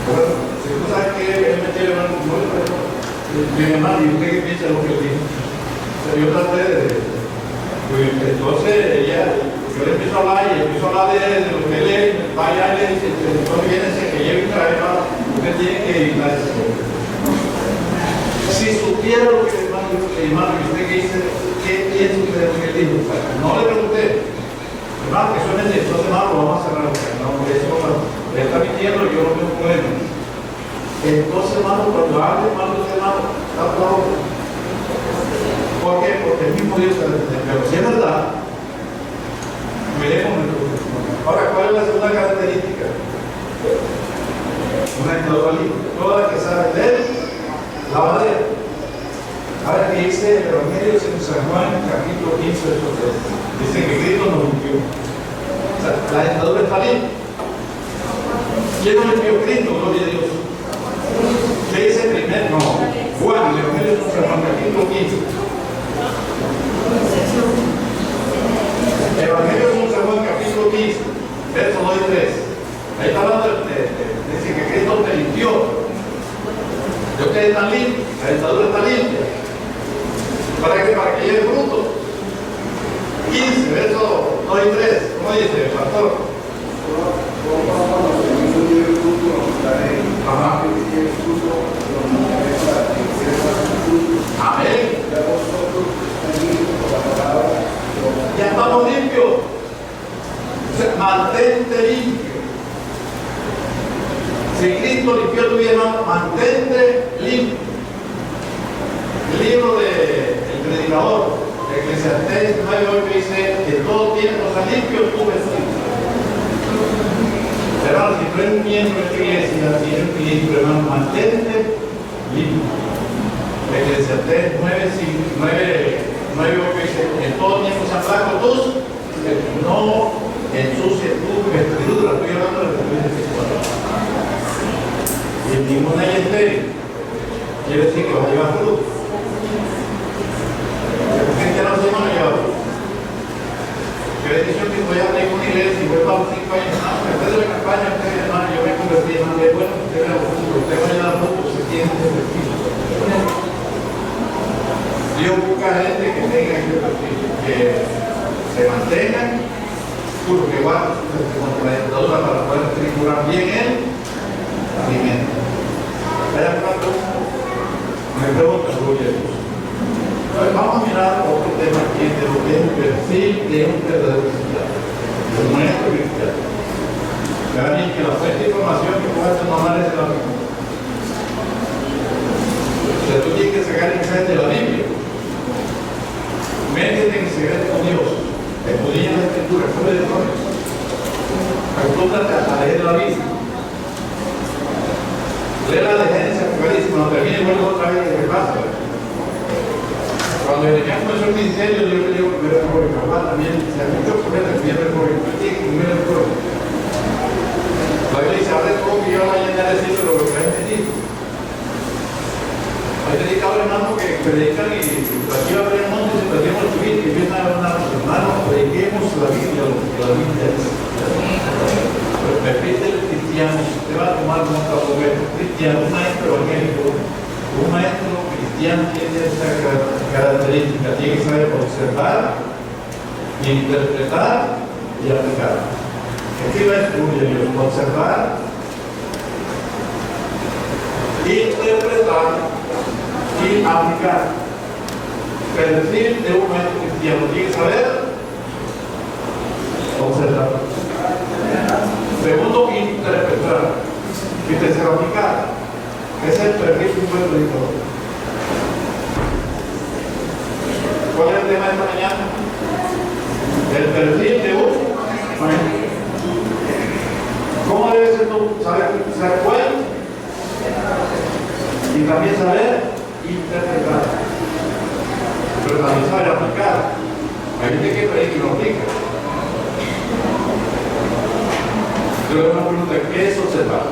Bueno, si tú sabes que él me tiene hermano, mi hermano, y usted que piensa lo que él dijo. Yo traté de, pues, entonces yo le empiezo a hablar y empiezo a hablar de lo que él es, vaya, le dice, entonces viene ese que lleva y trae, usted tiene que evitar eso. Si supiera lo que el hermano, y usted que dice, ¿qué piensa usted de lo que él dijo? No le pregunté, hermano, que suene de entonces, hermano, lo vamos a cerrar. No, eso él está mintiendo, yo no tengo problema. Entonces, hermano, cuando hable, hermano, está todo. ¿Por qué? Porque el mismo Dios se lo entiende. Pero si es verdad, veremos nuestro testimonio. Ahora, ¿cuál es la segunda característica? Una individualista. Toda la que sabe leer, lavadera. Ahora que dice el Evangelio de San Juan, capítulo 15, verso 3. Dice que Cristo nos limpió. O sea, la dentadura está limpia. ¿Quién nos limpió? Cristo, gloria a Dios. ¿Qué dice primero? No. Juan, el Evangelio de San Juan, capítulo 15. Evangelio de San Juan, capítulo 15, versos 2 y 3. Ahí está hablando dice que Cristo te limpió. De ustedes están limpios, la dentadura está limpia. ¿Para qué? Para que lleve fruto. 15, versos 2 y 3. ¿Cómo dice el pastor? Ajá. Amén. Ya estamos limpios. Mantente limpio. Si Cristo limpió tu vida, mantente limpio. El libro del predicador, de Eclesiastés 9:8 dice que todo tiene cosas limpios, tú ves limpio. Hermano, si tú eres un miembro de esta iglesia, si eres un ministro, hermano, mantente limpio. Eclesiastés 9:8 dice, en todo tiempo se blanco tus, no ensucies tu vestidura. Estoy hablando de vestidura espiritual. Y el ninguna y estéril quiere decir que va a llevar fruto. El cristiano se no lleva fruto. Yo le he dicho que voy a abrir una iglesia y voy para 5 años. Después de la campaña, usted, hermano, yo me convertí en una iglesia. Bueno, usted me lo fruto, usted va a llevar fruto, se tiene ese vestido. Dios busca gente que tenga este perfil, que se mantengan, puro que guarden con la dentadura para poder triturar bien el alimento. ¿Hay alguna pregunta? Me pregunta, gloria a Dios. Entonces, vamos a mirar otro tema aquí de lo que es el perfil de un verdadero cristiano, de un maestro cristiano. Vean que la fuente de información que puede ser normal es de la Biblia. O sea, tú tienes que sacar el mensaje de la Biblia. Métete en el secreto con Dios, escudriña la escritura, fuera de errores. Acostúmbrate a leer la Biblia. Lee la de Génesis, Apocalipsis, cuando termine y vuelve otra vez y repasa. Cuando Jeremías comenzó el ministerio, yo le digo primer error, y papá también se admitió por el primer error, y tiene que primer error. La Biblia dice, abre todo que yo voy a llenar el sitio de lo que hay entendido. Hay predicadores, hermanos, que predican y aquí va a haber montes y perdemos el subir y empiezan a hablar, hermanos, prediquemos la Biblia, lo que la Biblia dice. Repite el cristiano, usted va a tomar nota sobre un cristiano, un maestro evangélico, un maestro cristiano tiene esa característica, tiene que saber observar, interpretar y aplicar. Aquí va a estudiar Dios, observar, interpretar y aplicar. Perfil de un maestro cristiano, tiene que saber observar. Segundo, interpretar. Y tercero, aplicar. Ese es el perfil de un buen predicador. ¿Cuál es el tema de esta mañana? El perfil de un maestro. ¿Cómo debe ser tú? Saber bueno y también saber interpretar. Pero también saber aplicar. Hay gente que predica y no aplica. Yo le hago una pregunta, ¿qué es observar?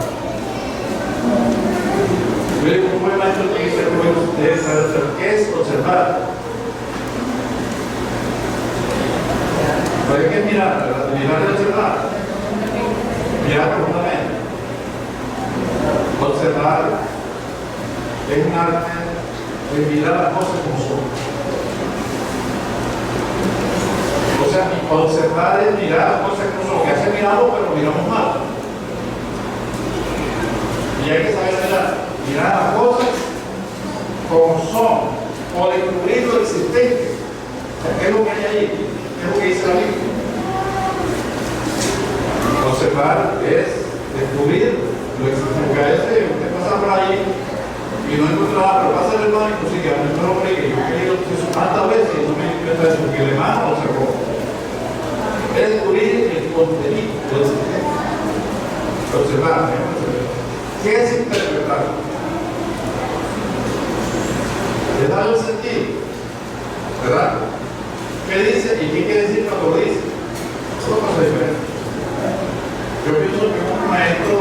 Yo le digo, un buen maestro tiene que ser bueno mirar es observar. Mirar profundamente. Observar es un arte de mirar las cosas como son. O sea, observar es mirar las cosas como son. Que hace miramos, pero miramos mal. Y hay que saber mirar las cosas como son, o descubrir lo existente. ¿Qué es lo que hay ahí? ¿Qué es lo que dice la Biblia? Observar es descubrir lo existente. Porque a veces usted pasa por ahí y no encuentra nada, pero pasa el hermano y consigue a un hombre que yo he querido eso tantas veces y no me di cuenta de eso, porque el hermano observó. Es descubrir el contenido de lo existente. Observar, ¿qué es interpretar? Le da un sentido, ¿verdad? ¿Qué dice y qué quiere decir cuando lo dice? Es una cosa diferente. Yo pienso que un maestro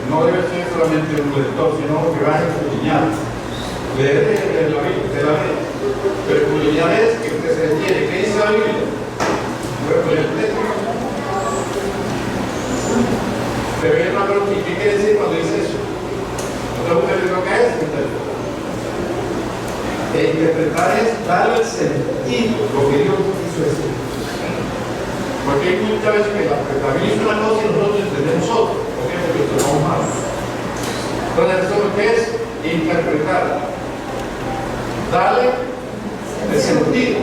no debe ser solamente un lector, sino que va a escudriñar. Leer de la Biblia. Pero escudriñar es que usted se detiene. ¿Qué dice la Biblia? Voy a poner el texto. Pero viene una pregunta, ¿y qué quiere decir cuando dice eso? Entonces usted lo que es interpretar. Interpretar es darle el sentido lo que Dios quiso decir. Porque hay muchas veces que la Biblia es una cosa y nosotros entendemos otra. ¿Por qué? Porque lo tomamos mal. Entonces, eso es lo que es interpretar. Darle el sentido.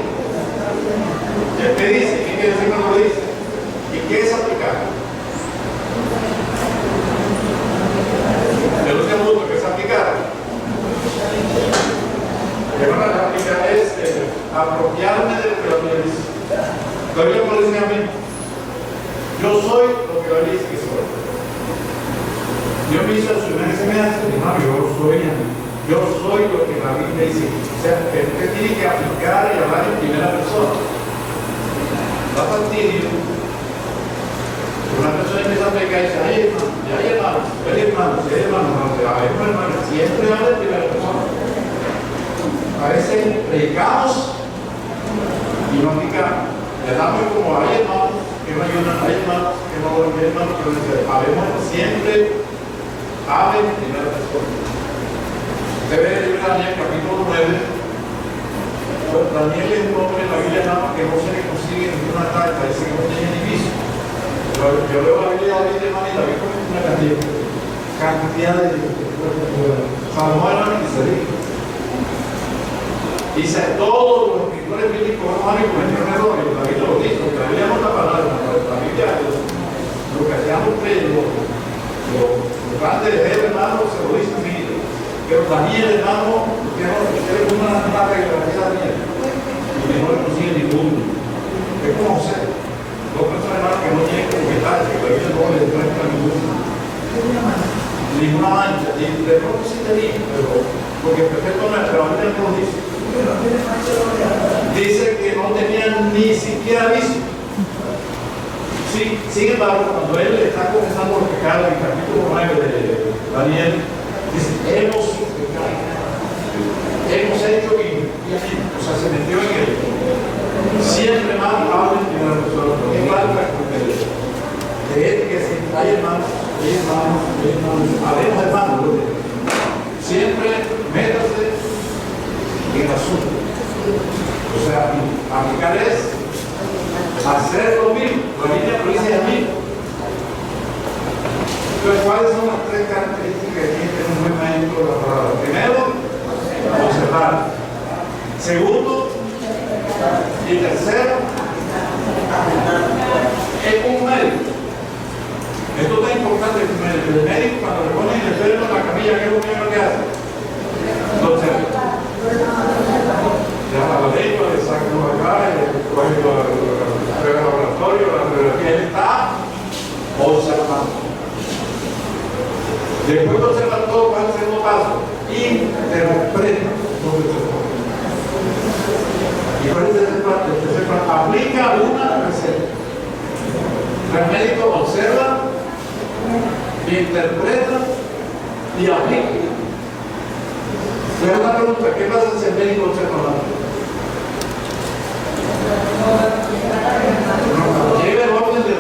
¿Qué dice? ¿Qué quiere decir cuando lo dice? ¿Y qué es aplicar? El último punto que es aplicar. Aplicar es apropiarme de lo que la Biblia dice. La Biblia me dice a mí, yo soy lo que la Biblia dice que soy. Yo me hizo su imagen y semejanza, no, yo soy lo que la Biblia dice. O sea, que usted tiene que aplicar y hablar en primera persona. Da fastidio. Una persona empieza a aplicar y dice, ay hermano, siempre habla en primera persona. A veces predicamos y no aplicamos. Le damos como hay hermanos que no ayudan, hay hermanos que no ayudan, hay hermanos que no ayudan. Habemos siempre hablen en primera persona. Usted ve el libro de Daniel, capítulo 9. Pues Daniel es un hombre en la Biblia nada más que no se le consigue ninguna carta, dice que no tiene edificio. Yo leo la Biblia de hermano y la veo como una cantidad de Salomón hermano que se dice. Dice, todos los escritores bíblicos cometieron errores, la Biblia lo dice, porque la Biblia no está para nada, la Biblia lo que hacíamos los grandes hermanos se lo dicen bien, pero Daniel hermano, usted es una regla de Daniel, y no le consigue ninguno. Es como José, dos personas hermanos que no tienen como detalles, que la Biblia no les muestra ninguna mancha, y de pronto sí tenía, pero porque el perfecto no es, pero la Biblia no lo dice. Dice que no tenían ni siquiera visto. Sí, sin embargo, cuando él está confesando los pecados en el capítulo 9 de Daniel, dice, hemos hecho y o sea, se metió en él. Siempre más habla en primera persona, porque es algo de él que si hay hermanos, haremos hermanos, siempre métase en el asunto. O sea, aplicar es hacer lo mismo. La Biblia lo dice a mí. Entonces, ¿cuáles son las tres características que tiene que tener un buen maestro de la palabra? Primero, observar. Segundo, y tercero, es un médico. Esto es tan importante que el médico, cuando le ponen el enfermo en la camilla, ¿qué es lo primero que hace? Lo observa. Llama a la lengua, le saca uno acá, le coge el laboratorio, la radiografía, él está observando. Después de observar todo, ¿cuál es el segundo paso? Interpreta lo que se pone. ¿Y cuál es el tercer paso? Aplica una receta. El médico observa, interpreta y aplica. Pero una pregunta, ¿qué pasa si el médico observa nada? Lleva el orden de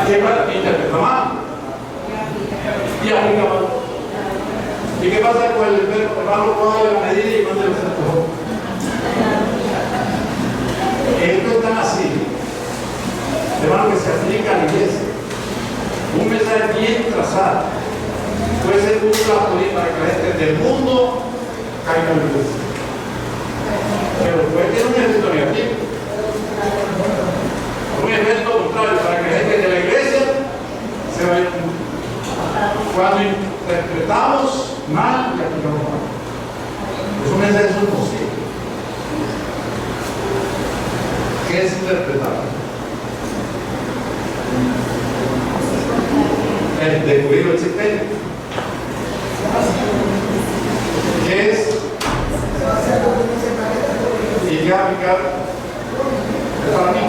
¿Qué pasa? Interpreta mal. Y aplica mal. ¿Y qué pasa con el hermano cuando la medida y cuando se antojó? Esto es tan así, hermano, que se aplica a la iglesia. Un mensaje bien trazado puede ser un plato para que la gente del mundo caiga en la iglesia. Pero puede tener un efecto negativo. Un efecto contrario para que la gente de la iglesia se vaya. Cuando interpretamos mal y aplicamos mal. Es un mensaje imposible. ¿Qué es interpretar? El descubrir el sistema. ¿Qué es? ¿Y qué aplicar? Es para mí.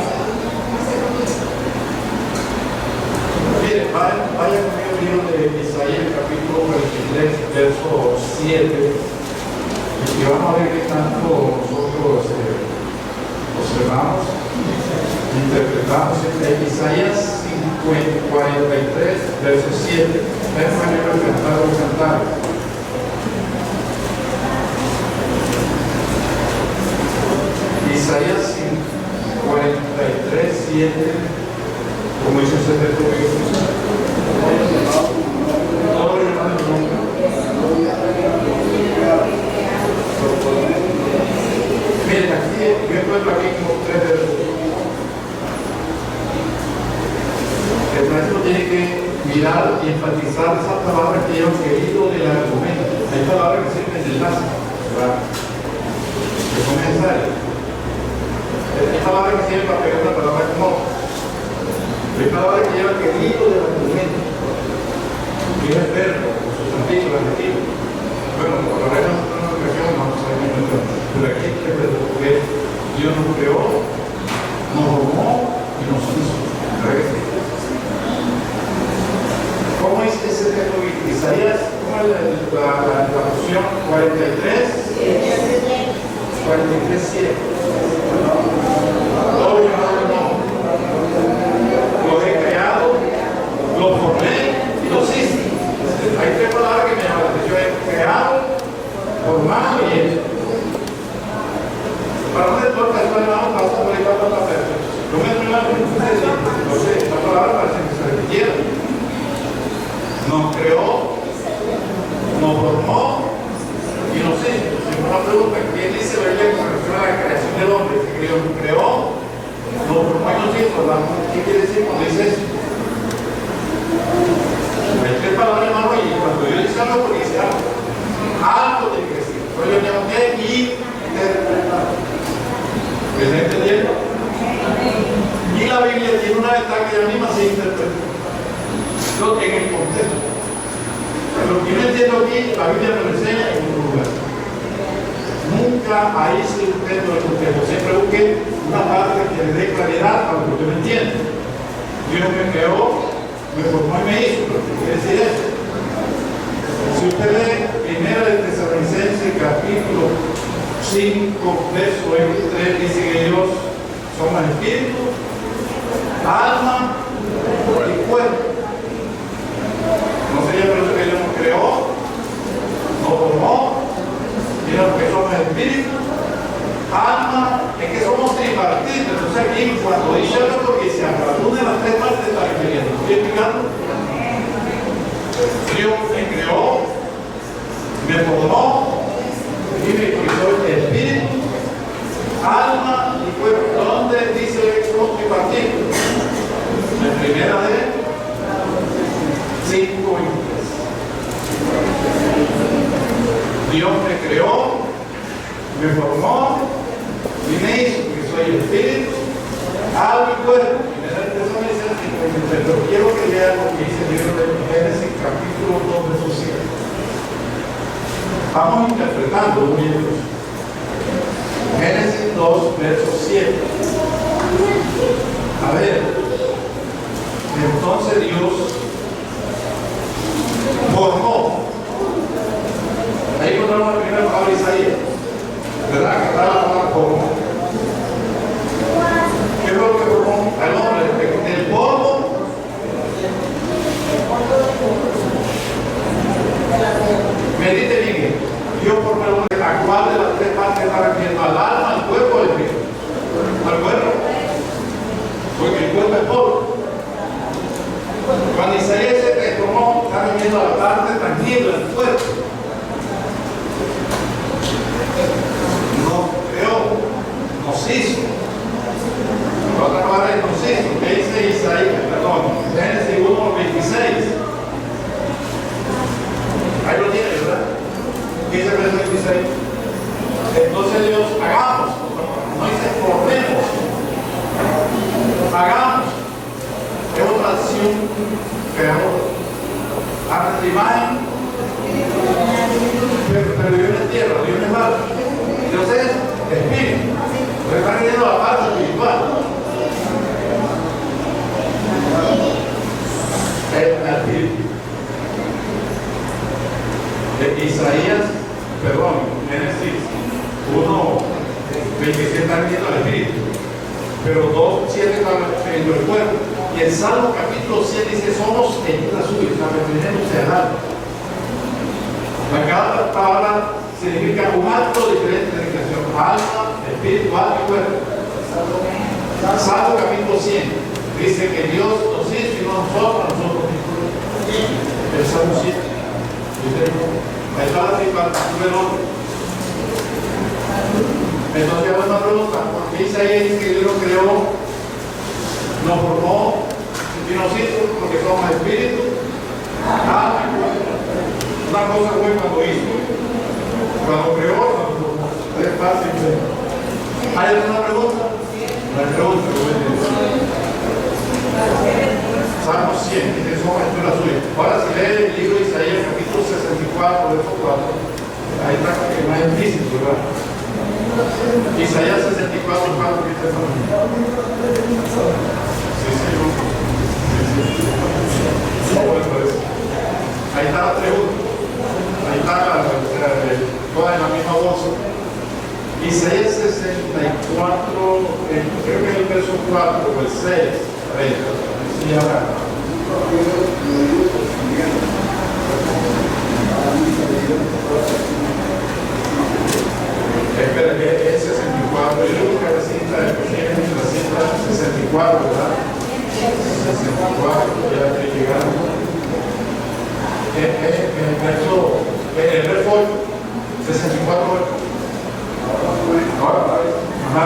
Mire, vaya conmigo al libro de Isaías, capítulo 23, verso 7. Y vamos a ver qué tanto nosotros observamos, interpretamos en Isaías 43, verso 7. Ven mañana a cantar los cantares. Isaías 43, 7. Como dice usted, todo el miren, aquí yo encuentro aquí como 3 versos. El maestro tiene que mirar y enfatizar esas palabras que llevan querido del argumento. Hay palabras que sirven de enlace, ¿verdad? Que son necesarias. Hay palabras que sirven para pegar una palabra con otra. Hay palabras que llevan querido del argumento. Y es verbo, sustantivo, adjetivo. Bueno, por la regla nosotros no creemos, vamos a ver pero aquí es que Dios nos creó, nos formó y nos hizo. ¿Verdad que sí? ¿Cómo es ese texto de Isaías? ¿Cómo es la porción 43? 43, 7. Todo llamado no. Lo he creado, lo formé y lo hice. Hay 3 palabras que me llaman la atención. Yo he creado, formado y hecho. Para no importa el hermano, pasa por ahí para la perfección. Lo mismo hermano que ustedes dicen, no sé, esta palabra parece que se repitiera. Nos creó, nos formó y nos hizo. Si una pregunta, ¿quién dice la Biblia con relación a la creación del hombre? Que Dios nos creó, nos formó y nos hizo. ¿Qué quiere decir cuando dice eso? Hay 3 palabras, hermano, y cuando yo dice algo, porque dice algo. Algo tiene que decir. Pero yo tengo que interpretar. ¿Me está entendiendo? Y la Biblia tiene una ventaja que ella misma se interpreta. En el contexto. Lo que yo entiendo aquí, la Biblia me lo enseña en un lugar. Nunca ahí se intento el contexto. Siempre busque una parte que le dé claridad a lo que usted me entiende. Dios me creó, me formó y me hizo. ¿Qué quiere decir eso? Si usted lee 1 de Tesalonicenses, capítulo 5, verso 23, dice que Dios somos espíritu, alma y cuerpo. No sería por eso que Dios nos creó, nos formó, sino que somos espíritu, alma, es que somos tripartitos. Entonces aquí cuando dice algo porque se alguna de las 3 partes está refiriendo. ¿Estoy explicando? Dios me creó, me formó y me hizo espíritu, alma y cuerpo. ¿Dónde dice que somos tripartitos? En primera de 5:23. Dios me creó, me formó y me hizo, porque soy espíritu, alma y cuerpo. Eso me dice el 5:23. Pero quiero que lea lo que dice el libro de Génesis, capítulo 2, verso 7. Vamos interpretando un libro. Génesis 2, verso 7. A ver, entonces Dios formó. Ahí encontramos la primera palabra de Isaías, ¿verdad? Que está la palabra formó. ¿Qué es lo que formó al hombre? Del polvo unido en cuerpo. Nos creó, nos hizo. La otra palabra es nos hizo. ¿Qué dice Isaías? Perdón, Génesis 1:26. Ahí lo tiene, ¿verdad? ¿Qué dice el verso 26? Entonces Dios, hagamos. No dice formemos. Hagamos. Es otra acción creadora. A nuestra imagen, pero Dios es tierra, Dios es mar. Dios es espíritu. Pero está viendo la parte espiritual. El espíritu. De Isaías, perdón, Génesis 1:27 está viendo el espíritu. Pero 2:7 está viendo el cuerpo. Y el Salmo capítulo 7 dice, somos hechura suya, está refiriéndose al alma. Cada palabra significa un acto diferente de creación. Alma, espíritu, alma y cuerpo. Salmo capítulo 100 dice que Dios nos hizo y no nosotros. El Salmo 7. Ahí está la tripartitura del hombre. Entonces hago una pregunta, ¿por qué Isaías que Dios lo creó? Nos formó y nos hizo porque somos espíritu, alma y cuerpo. Una cosa fue cuando hizo, cuando creó, cuando formó. Es fácil. ¿Hay alguna pregunta? No hay pregunta. Salmo 100, dice somos hechura suya. Ahora si lee el libro de Isaías capítulo 64, verso 4, ahí está que no es difícil, ¿verdad? Isaías 64, 4, ¿qué dice? Ahí está la pregunta. Ahí está toda en la misma bolsa. Isaías 64, creo que es el verso 4 o el 6. A ver, sí, ahora. Espera, que es 64. Yo creo que la cinta es la cinta 64, ¿verdad? 64, ya estoy llegando. El verso 8, 64. Ahora, ajá.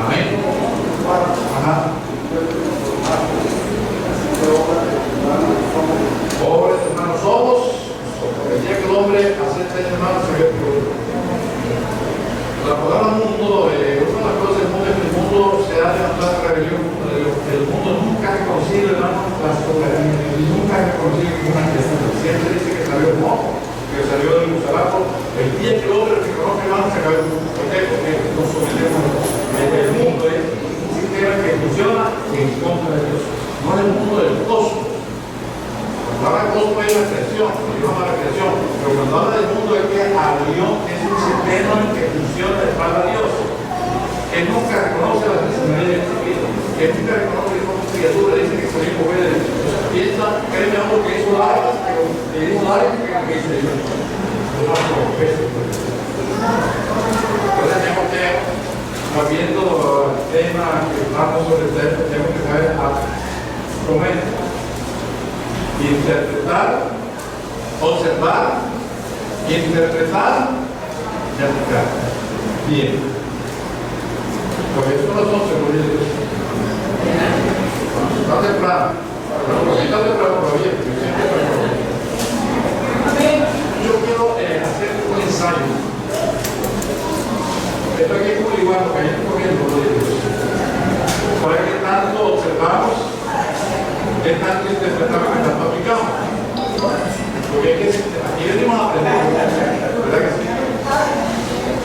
Amén. Ajá. Pobres hermanos somos, el día que el hombre acepta a hermano se ve peor. La palabra mundo, una de las cosas del mundo es que el mundo se ha levantado la rebelión contra Dios. El mundo nunca ha reconocido, hermano, la soberanía, nunca ha reconocido ninguna criatura. Siempre dice que salió el mono, que salió del musarato. El día que el hombre reconoce, hermano, se acabó el mundo. ¿Por qué? Porque nos sometemos el mundo es un sistema que funciona en contra de Dios. No es el mundo del cosmos. Cuando habla del cosmos es la creación, Dios ama la creación, pero cuando habla del mundo es que abrió, es un sistema que funciona de espalda a Dios. Él nunca reconoce la personalidad de nuestra vida. Él nunca reconoce que somos criaturas, dice que salimos de Dios. Piensa, créeme algo que hizo la área, pero que hizo la área que hizo Dios. Entonces tenemos que, viendo el tema que estamos sobre el tema, tenemos que saber comer, interpretar, observar, interpretar y aplicar. Bien. Porque eso no son seguridad de Dios. Está temprano. Está temprano todavía. Yo quiero hacer un ensayo. Esto aquí es muy igual, porque hay un comiendo lo de Dios. Por ahí que tanto observamos, que tanto interpretamos, que tanto aplicamos. Porque es que aquí venimos a aprender, ¿verdad que sí?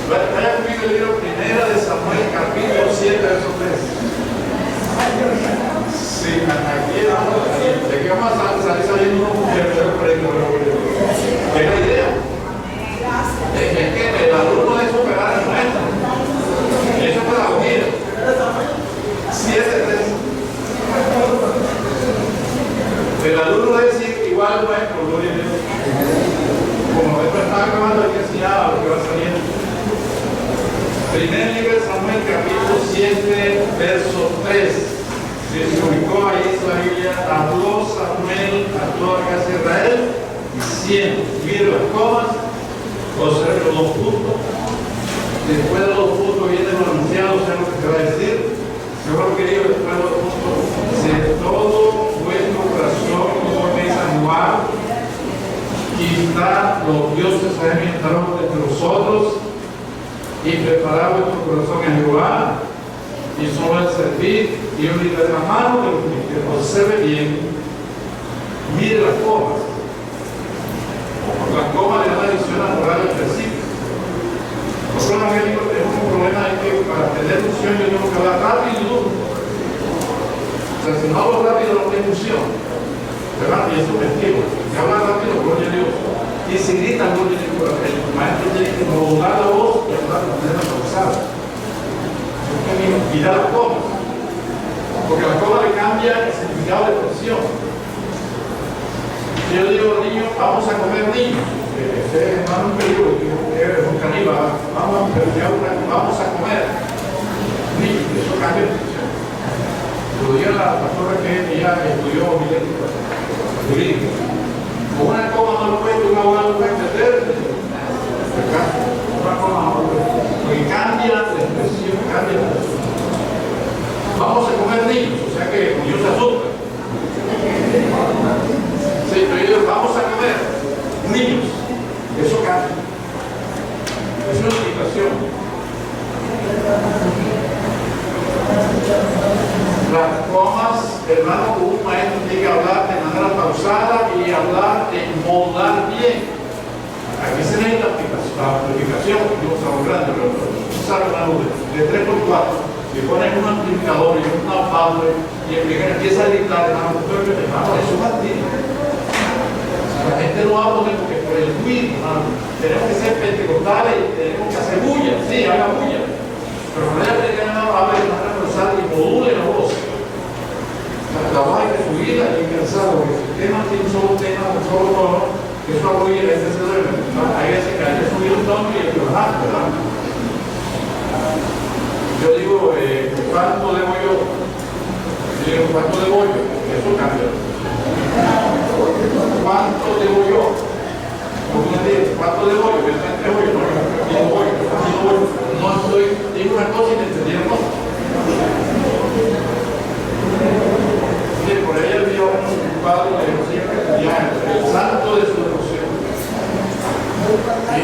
Vaya conmigo el libro Primera de Samuel, capítulo 7, verso 3. Sí, aquí vamos a salir. De aquí vamos a salir saliendo unos terceros premios. ¿Qué es la idea? Es que el alumno es superar el maestro. Eso es pedagogía. 7-3. El alumno debe decir igual al maestro, gloria a Dios. Como el maestro está acabando, hay que enseñar a lo que va saliendo. Primer libro de Samuel, capítulo 7, verso 3. Se ubicó ahí en la Biblia, habló Samuel a toda la casa de Israel, haciendo. Mire las comas, observe los dos puntos. Después de los dos puntos viene lo anunciado, o sea lo que se va a decir. Seguro querido, después de los dos puntos, si todo vuestro corazón no es Juan, quizá los dioses se entraron entre vosotros y preparad vuestro corazón a Jehová y solo el servir y olvidar la mano de los que observe bien. Mire las comas. Las comas le dan la adición natural al versículo. Nosotros los evangélicos tenemos un problema de que para tener función yo tengo que hablar rápido y duro. O sea, si no hablo rápido no tengo función. ¿Verdad? Y eso es mentira. Si habla rápido, gloria a Dios. Y si grita, gloria a Dios. El maestro tiene que modular la voz y hablar de manera pausada. Mirar las comas. Porque la coma le cambia el significado de expresión. Yo digo a los niños, vamos a comer niños. Ese es un peligro, es un caníbal. Vamos a comer niños. Eso cambia la expresión. Lo digo a la pastora que ella estudió jurídica. Con una coma no lo puede, un abogado no puede entender. Una coma no lo puede. Porque cambia la expresión, cambia la expresión. Vamos a comer niños, o sea que Dios se asusta. Sí, pero yo digo, vamos a comer niños. Eso cambia. Es una explicación. Las comas, hermano, un maestro tiene que hablar de manera pausada y hablar de moldar bien. Aquí se necesita la amplificación, no estamos grandes, pero sabe una luz de 3x4. Si ponen un amplificador y un alfalde y empieza a gritar, hermano, eso es así. La gente no habla porque por el ruido, tenemos que ser pentecostales y tenemos que hacer bulla, sí, haga bulla. Pero no es que habla de manera forzada y module la voz. La voz hay que subirla y cansarla, porque si el tema tiene un solo tema, un solo tono, que eso apoya y la gente se duerme. Hay veces que hay que subir un tono y el que bajar, ¿verdad? Yo digo, ¿cuánto debo yo? Yo digo, ¿cuánto debo yo? Eso cambia. ¿Cuánto debo yo? ¿Cuánto debo yo? Yo estoy entre hoy, no estoy, digo una cosa y me entendí la cosa. Por ahí había un padre de el santo de su devoción.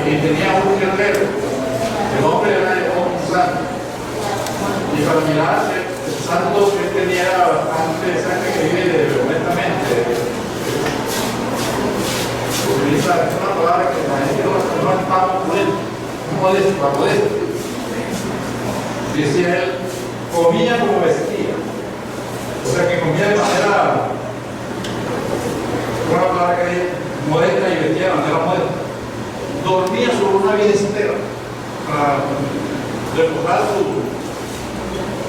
Y tenía un guerrero. El hombre era un santo. Y para mirar el santo que tenía bastante sangre que vive honestamente. Utiliza una palabra que la gente no está modesto. Decía él, comía como vestía. O sea que comía de manera, una palabra que dice, modesta y vestía de manera modesta. Dormía sobre una vida entera para reposar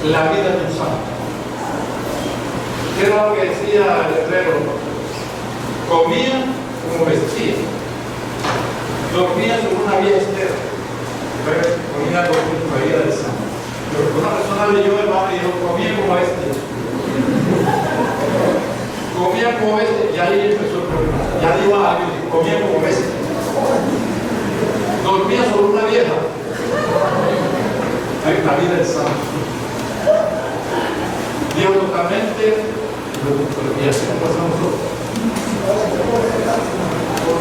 la vida de un santo. ¿Qué era lo que decía el letrero? Comía como vestía. Dormía sobre una vida entera. Comía como la vida del santo. Pero una persona leyó el mapa y dijo, comía como vestía. Comía como bestia, ya ahí empezó el problema. Ya dijo algo, comía como bestia. Dormía sobre una vieja. Hay la vida del santo. Dios totalmente y así nos pasa a nosotros.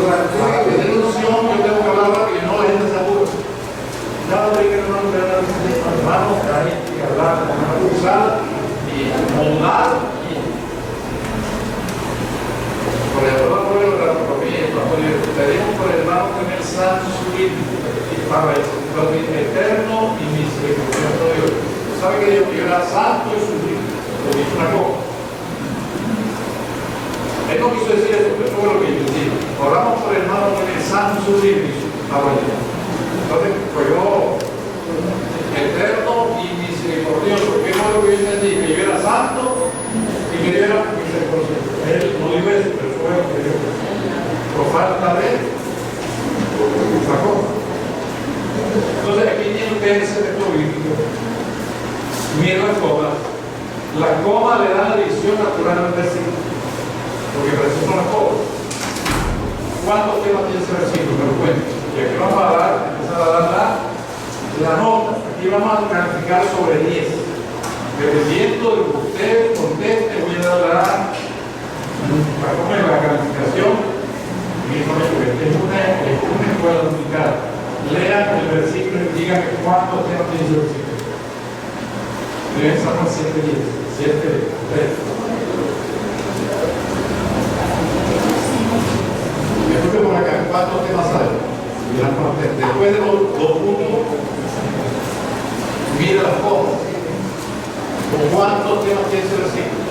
Para tener ilusión, yo tengo que hablar rápido y no la gente se aburre. Nada de que no nos vean hermanos, que hay que hablar de una cruzada y moldar. Por el hermano de la familia, pedimos por el hermano tener santo subir para el eterno y misericordioso Dios. ¿Sabe que Dios era santo y subir? Lo dijo una cosa. Él no quiso decir eso, pero eso fue lo que yo decía. Oramos por el hermano tener santo subir y entonces, pues yo, eterno y misericordioso, ¿qué fue lo que yo entendí? Que yo era santo y que yo era misericordioso. Él no dijo eso, pero fue lo que yo. Por falta de otra cosa. Entonces aquí tiene que ese texto bíblico. Miren las comas. La coma le da la división natural al versículo. Porque para eso son las comas. ¿Cuántos temas tiene ese versículo? Me lo cuento. Y aquí vamos a empezar a dar la nota. Aquí vamos a calificar sobre 10. Dependiendo de lo que usted conteste, voy a dar la calificación. Es una escuela dominical. Lean el versículo y díganme cuántos temas tiene ese versículo. Deben ser 7, 3. Después por acá, ¿cuántos temas hay? Después de los 2 puntos, mira las cosas. ¿Cuántos temas tiene ese versículo?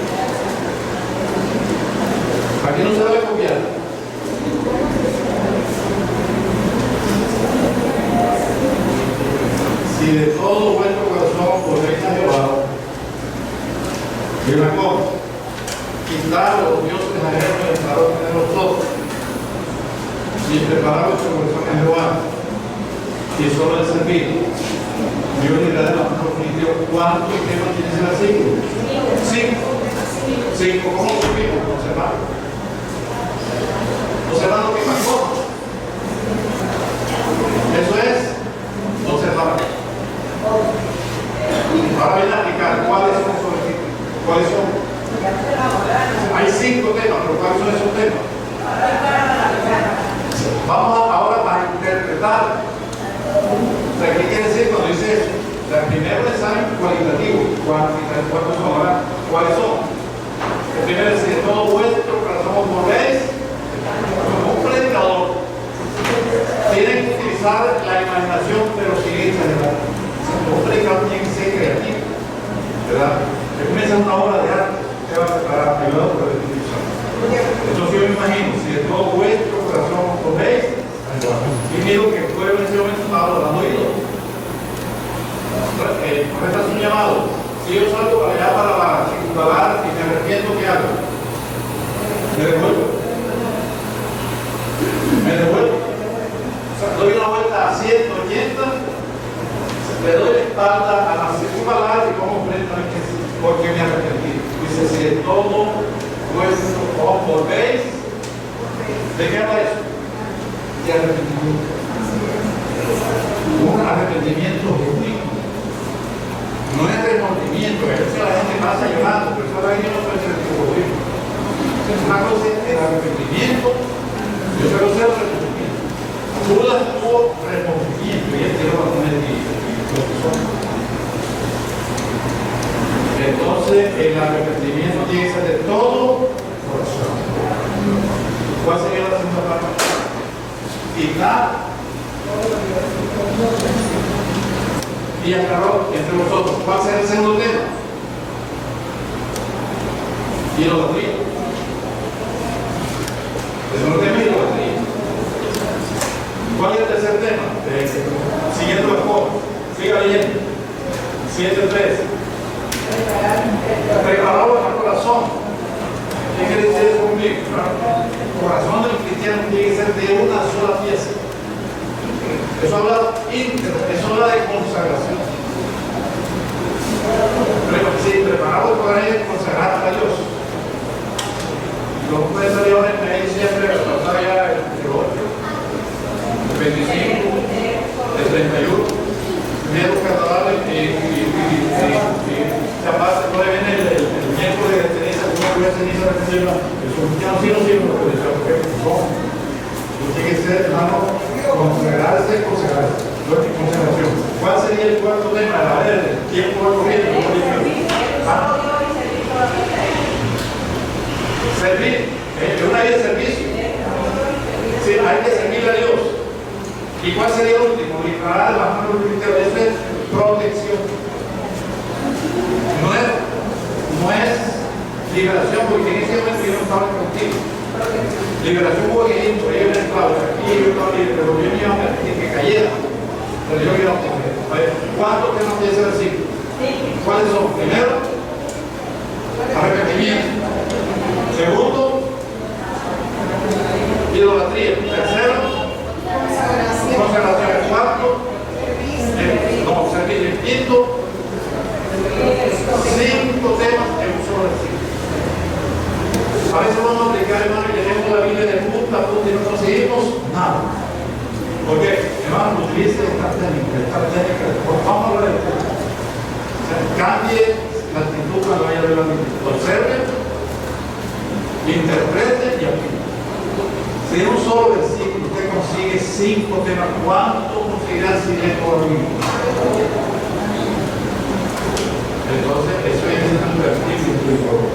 Aquí no se debe copiar. Si de todo vuestro corazón volvéis a Jehová, y una cosa, quitar los dioses ajenos y estar de nosotros, y preparar vuestro corazón a Jehová, y solo el servir. Yo le diré de la mano definitiva cuántos temas tiene ese versículo. 5. ¿Cómo supimos? Observando que pasó. Eso es observar. Ahora viene a explicar cuáles son esos versículos. ¿Cuáles son? Hay 5 temas, pero ¿cuáles son esos temas? Vamos ahora a interpretar. O sea, ¿qué quiere decir cuando dice eso? O sea, primero el examen cualitativo. ¿Cuántos son ahora? ¿Cuáles son? El primero es de todo vuestro corazón os volvéis. Como un predicador, tienen que utilizar la imaginación, pero sin exagerar. Un predicador tiene que ser creativo, ¿verdad? Que comienza una obra de arte, se va a separar ayudado por el Espíritu Santo. Entonces yo me imagino, si de todo vuestro corazón os volvéis, y miro que el pueblo en ese momento estaba adorando ídolos. ¿Cómo está su llamado? Si yo salgo para allá para la circunvalar y me arrepiento, ¿qué hago? Me devuelvo. O sea, doy una vuelta a 180, le doy la espalda a la circunvalar y como frente a que porque me arrepentí. Dice, si de todo vuestro os volvéis, ¿de qué habla eso? De arrepentimiento. Un arrepentimiento genuino. No es remordimiento, a veces la gente pasa llorando, pero eso la gente no puede ser egoísmo. Una cosa es el arrepentimiento y otra cosa es el remordimiento. Judas tuvo remordimiento y él tiró a poner lo que son. Entonces, el arrepentimiento tiene que ser de todo corazón. ¿Cuál sería la segunda parte? Quitar y aclaró entre vosotros. ¿Cuál será el segundo tema? Idolatría. El segundo tema es idolatría. ¿Cuál es el tercer tema? Siguiendo las cosas. Siga leyendo. 7:3. Preparado el corazón. ¿Qué quiere decir eso conmigo? El corazón del cristiano tiene que ser de una sola pieza. Eso habla íntegro, eso habla de consagración. Sí, preparado para ir consagrar a Dios. No puede salir ahora en medio siempre, pasar ya el 8, el 25, el 31, primero carnaval y capaz no le viene el miércoles de ceniza, el miércoles de ceniza de ceniza, el cristiano sí no sirve porque tiene que ser, hermano, consagrarse. Consagración. ¿Cuál sería el cuarto tema? A ver, el tiempo va corriendo. Servir. Es una vida de servicio. Sí, hay que servir a Dios. ¿Y cuál sería el último? Declarar las manos del cristiano. Eso es protección. No es liberación, porque en ese momento yo no estaba contigo. Liberación hubo que ir, por ellos eran esclavos. Aquí yo estaba libre, pero yo me iba a permitir que cayera. Pero yo quiero coger. A ver, ¿cuántos temas tiene ese versículo? ¿Cuáles son? Primero, arrepentimiento. Segundo, idolatría. Tercero, consagración. Cuarto, servicio. Quinto, 5 temas en un solo versículo. A veces vamos a aplicar, hermano, y tenemos la Biblia de punta a punta y no conseguimos. hermano, utilice esta técnica. Vamos a hablar de esto. O sea, cambie la actitud cuando vaya a ver la Biblia. Observe, interprete y aplique. Si en un solo versículo usted consigue 5 temas, ¿cuánto conseguirá si lee todo el libro? Entonces, eso es un versículo.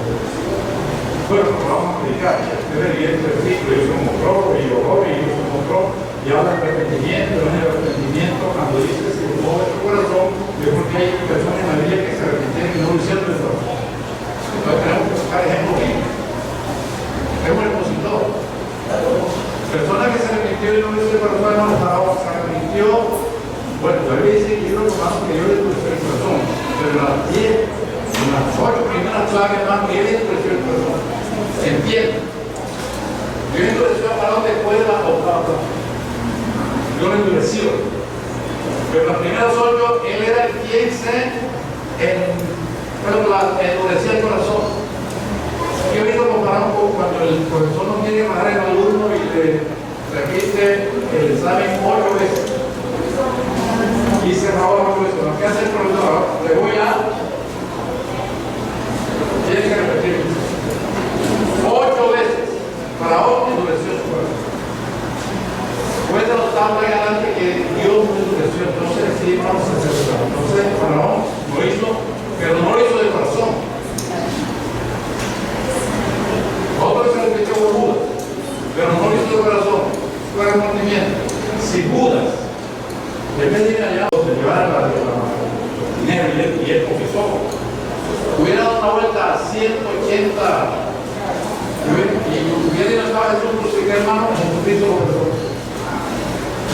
Bueno, vamos a explicar. Usted leía el versículo, yo soy un monstruo, y yo soy un monstruo, y habla de arrepentimiento, el arrepentimiento, cuando dice que no es tu corazón, yo creo que hay personas en la Biblia que se arrepintieron y no lo hicieron de corazón. Entonces, tenemos que buscar ejemplos bíblicos. Es un expositor. Persona que se arrepintió y no lo hizo de corazón, no se arrepintió. Bueno, la Biblia dice que yo lo más que yo le endureció el corazón, pero en las 8 primeras plagas más que él endureció el corazón. ¿Se entiende? Yo endureció a Parón después de la octava. Yo lo endureció. Pero en las primeras 8 él era quien endurecía el corazón. Yo he visto comparar un poco cuando el profesor no quiere llamar al alumno y le repite el examen 8 veces. Y se acabó 8 veces. ¿Qué hace el profesor? Le voy a. Tiene que repetir 8 veces. Para hoy endureció su corazón. Después de la octava adelante que Dios me endureció, entonces sí vamos a hacer eso. Entonces, Faraón lo hizo, pero no lo hizo de corazón. Otro se repitió por Judas, pero no lo hizo de corazón, fue arrepentimiento. Si Judas, en vez de ir allá, se llevara dinero y él confesó, hubiera dado una vuelta a 180 y hubiera ido a Jesús crucificado, hermano, Jesucristo lo perdonó.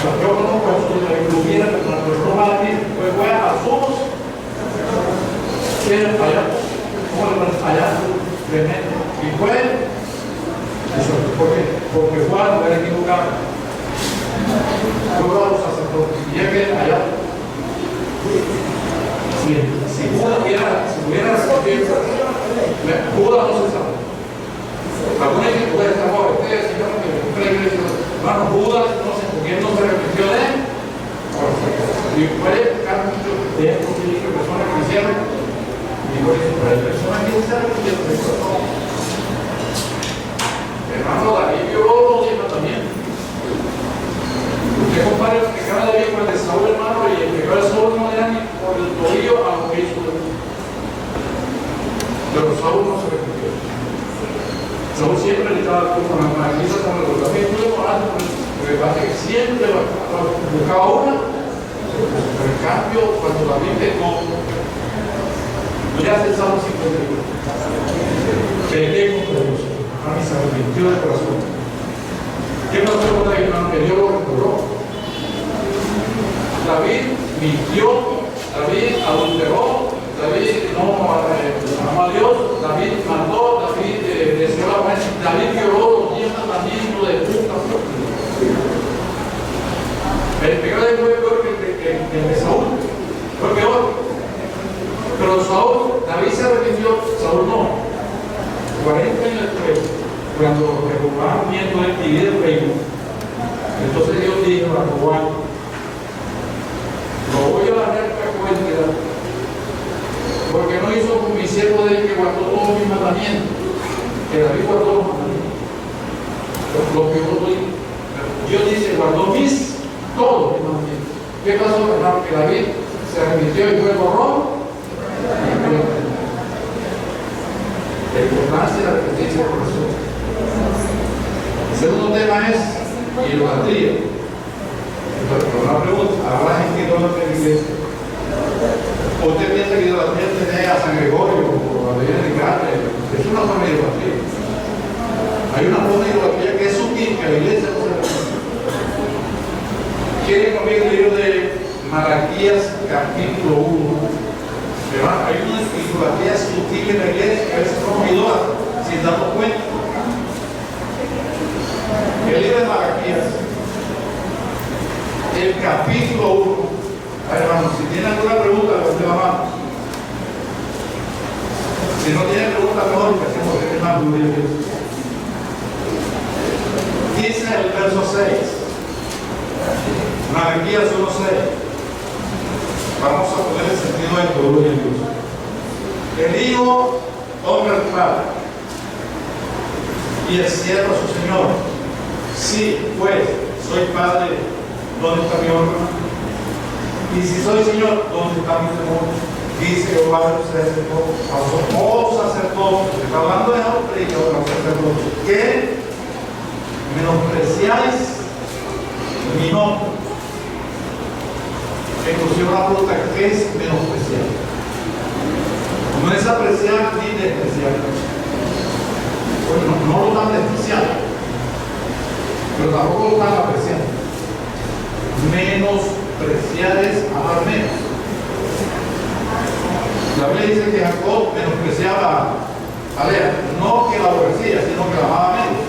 Yo conozco a Jesús, lo hubiera perdonado, pero no va a decir, pues fue a Jesús, que allá, ¿cómo le parece? Allá, tremendo. Y fue, porque fue a lugar equivocado. Fue a los sacerdotes. Y es que allá, si Judas hubiera recibido, Judas no se sabe. Alguna gente puede estar joven, ustedes, señor, que hermano, Judas porque él no se arrepintió de él. Y puede buscar muchos de estos personas que hicieron. Y por eso, pero hay personas que se arrepintieron de corazón. Hermano, David violó los 10 mandamientos. Usted compara el pecado de David con el de Saúl, hermano, y el pecado de Saúl no era ni por el tobillo a lo que hizo David. Pero Saúl no se arrepintió. Saúl siempre le estaba con las maquisas con el David, estuve orando por eso. Porque pasa que siempre buscaba una, pero en cambio, cuando David pecó, ya se Salmo 51. Pequé contra Dios. A mí se arrepintió de corazón. ¿Qué pasó con David, hermano? Que Dios lo restauró. David mintió, David adulteró, David no amó a Dios, David mató, David deseó la muerte, David violó los 10 mandamientos de puta. El pecado de fue peor que el de Saúl. Fue peor. Pero Saúl, David se arrepintió, Saúl no. 40 años después, cuando Jehová viendo el TV de Facebook, entonces Dios dijo a Jehová, lo voy a dar a cuenta, porque no hizo con mi siervo de él que guardó todos mis mandamientos, que David guardó los mandamientos. Lo que Dios dice, guardó todos mis mandamientos. ¿Qué pasó, hermano? Que David se arrepintió y fue borrón. La importancia de la arrepentirse del corazón. El segundo tema es idolatría. Entonces, una pregunta, ¿habrá gente que no en la iglesia? ¿Usted piensa que idolatría tiene a San Gregorio o a la Virgen de Carmen? Es una forma de idolatría. Hay una forma de idolatría que es sutil, que la iglesia no se reconoce. ¿Quieren conmigo el libro de Malaquías, capítulo 1? Pero hay una idolatría sutil en la iglesia que a veces somos idólatras sin darnos cuenta. El libro de Malaquías, el capítulo 1. A ver, hermanos, si tienen alguna pregunta, levanten la mano. Si no tienen pregunta, mejor empecemos a tener más dudas. Dice el verso 6. Malaquías 1:6. Vamos a poner el sentido de gloria a Dios. El hijo honra al padre y el siervo a su señor. Sí, pues, soy padre, ¿dónde está mi honra? Y si soy señor, ¿dónde está mi temor? Dice Jehová de los ejércitos, a vosotros sacerdotes, está hablando de hombre y a los sacerdotes, que menospreciáis mi nombre. Inclusive una pregunta, ¿qué es menospreciar? No es apreciar ni despreciar. Bueno, no lo están despreciando, pero tampoco lo están apreciando. Menospreciar es amar menos. La Biblia dice que Jacob menospreciaba a Lea, no que la aborrecía, sino que la amaba menos.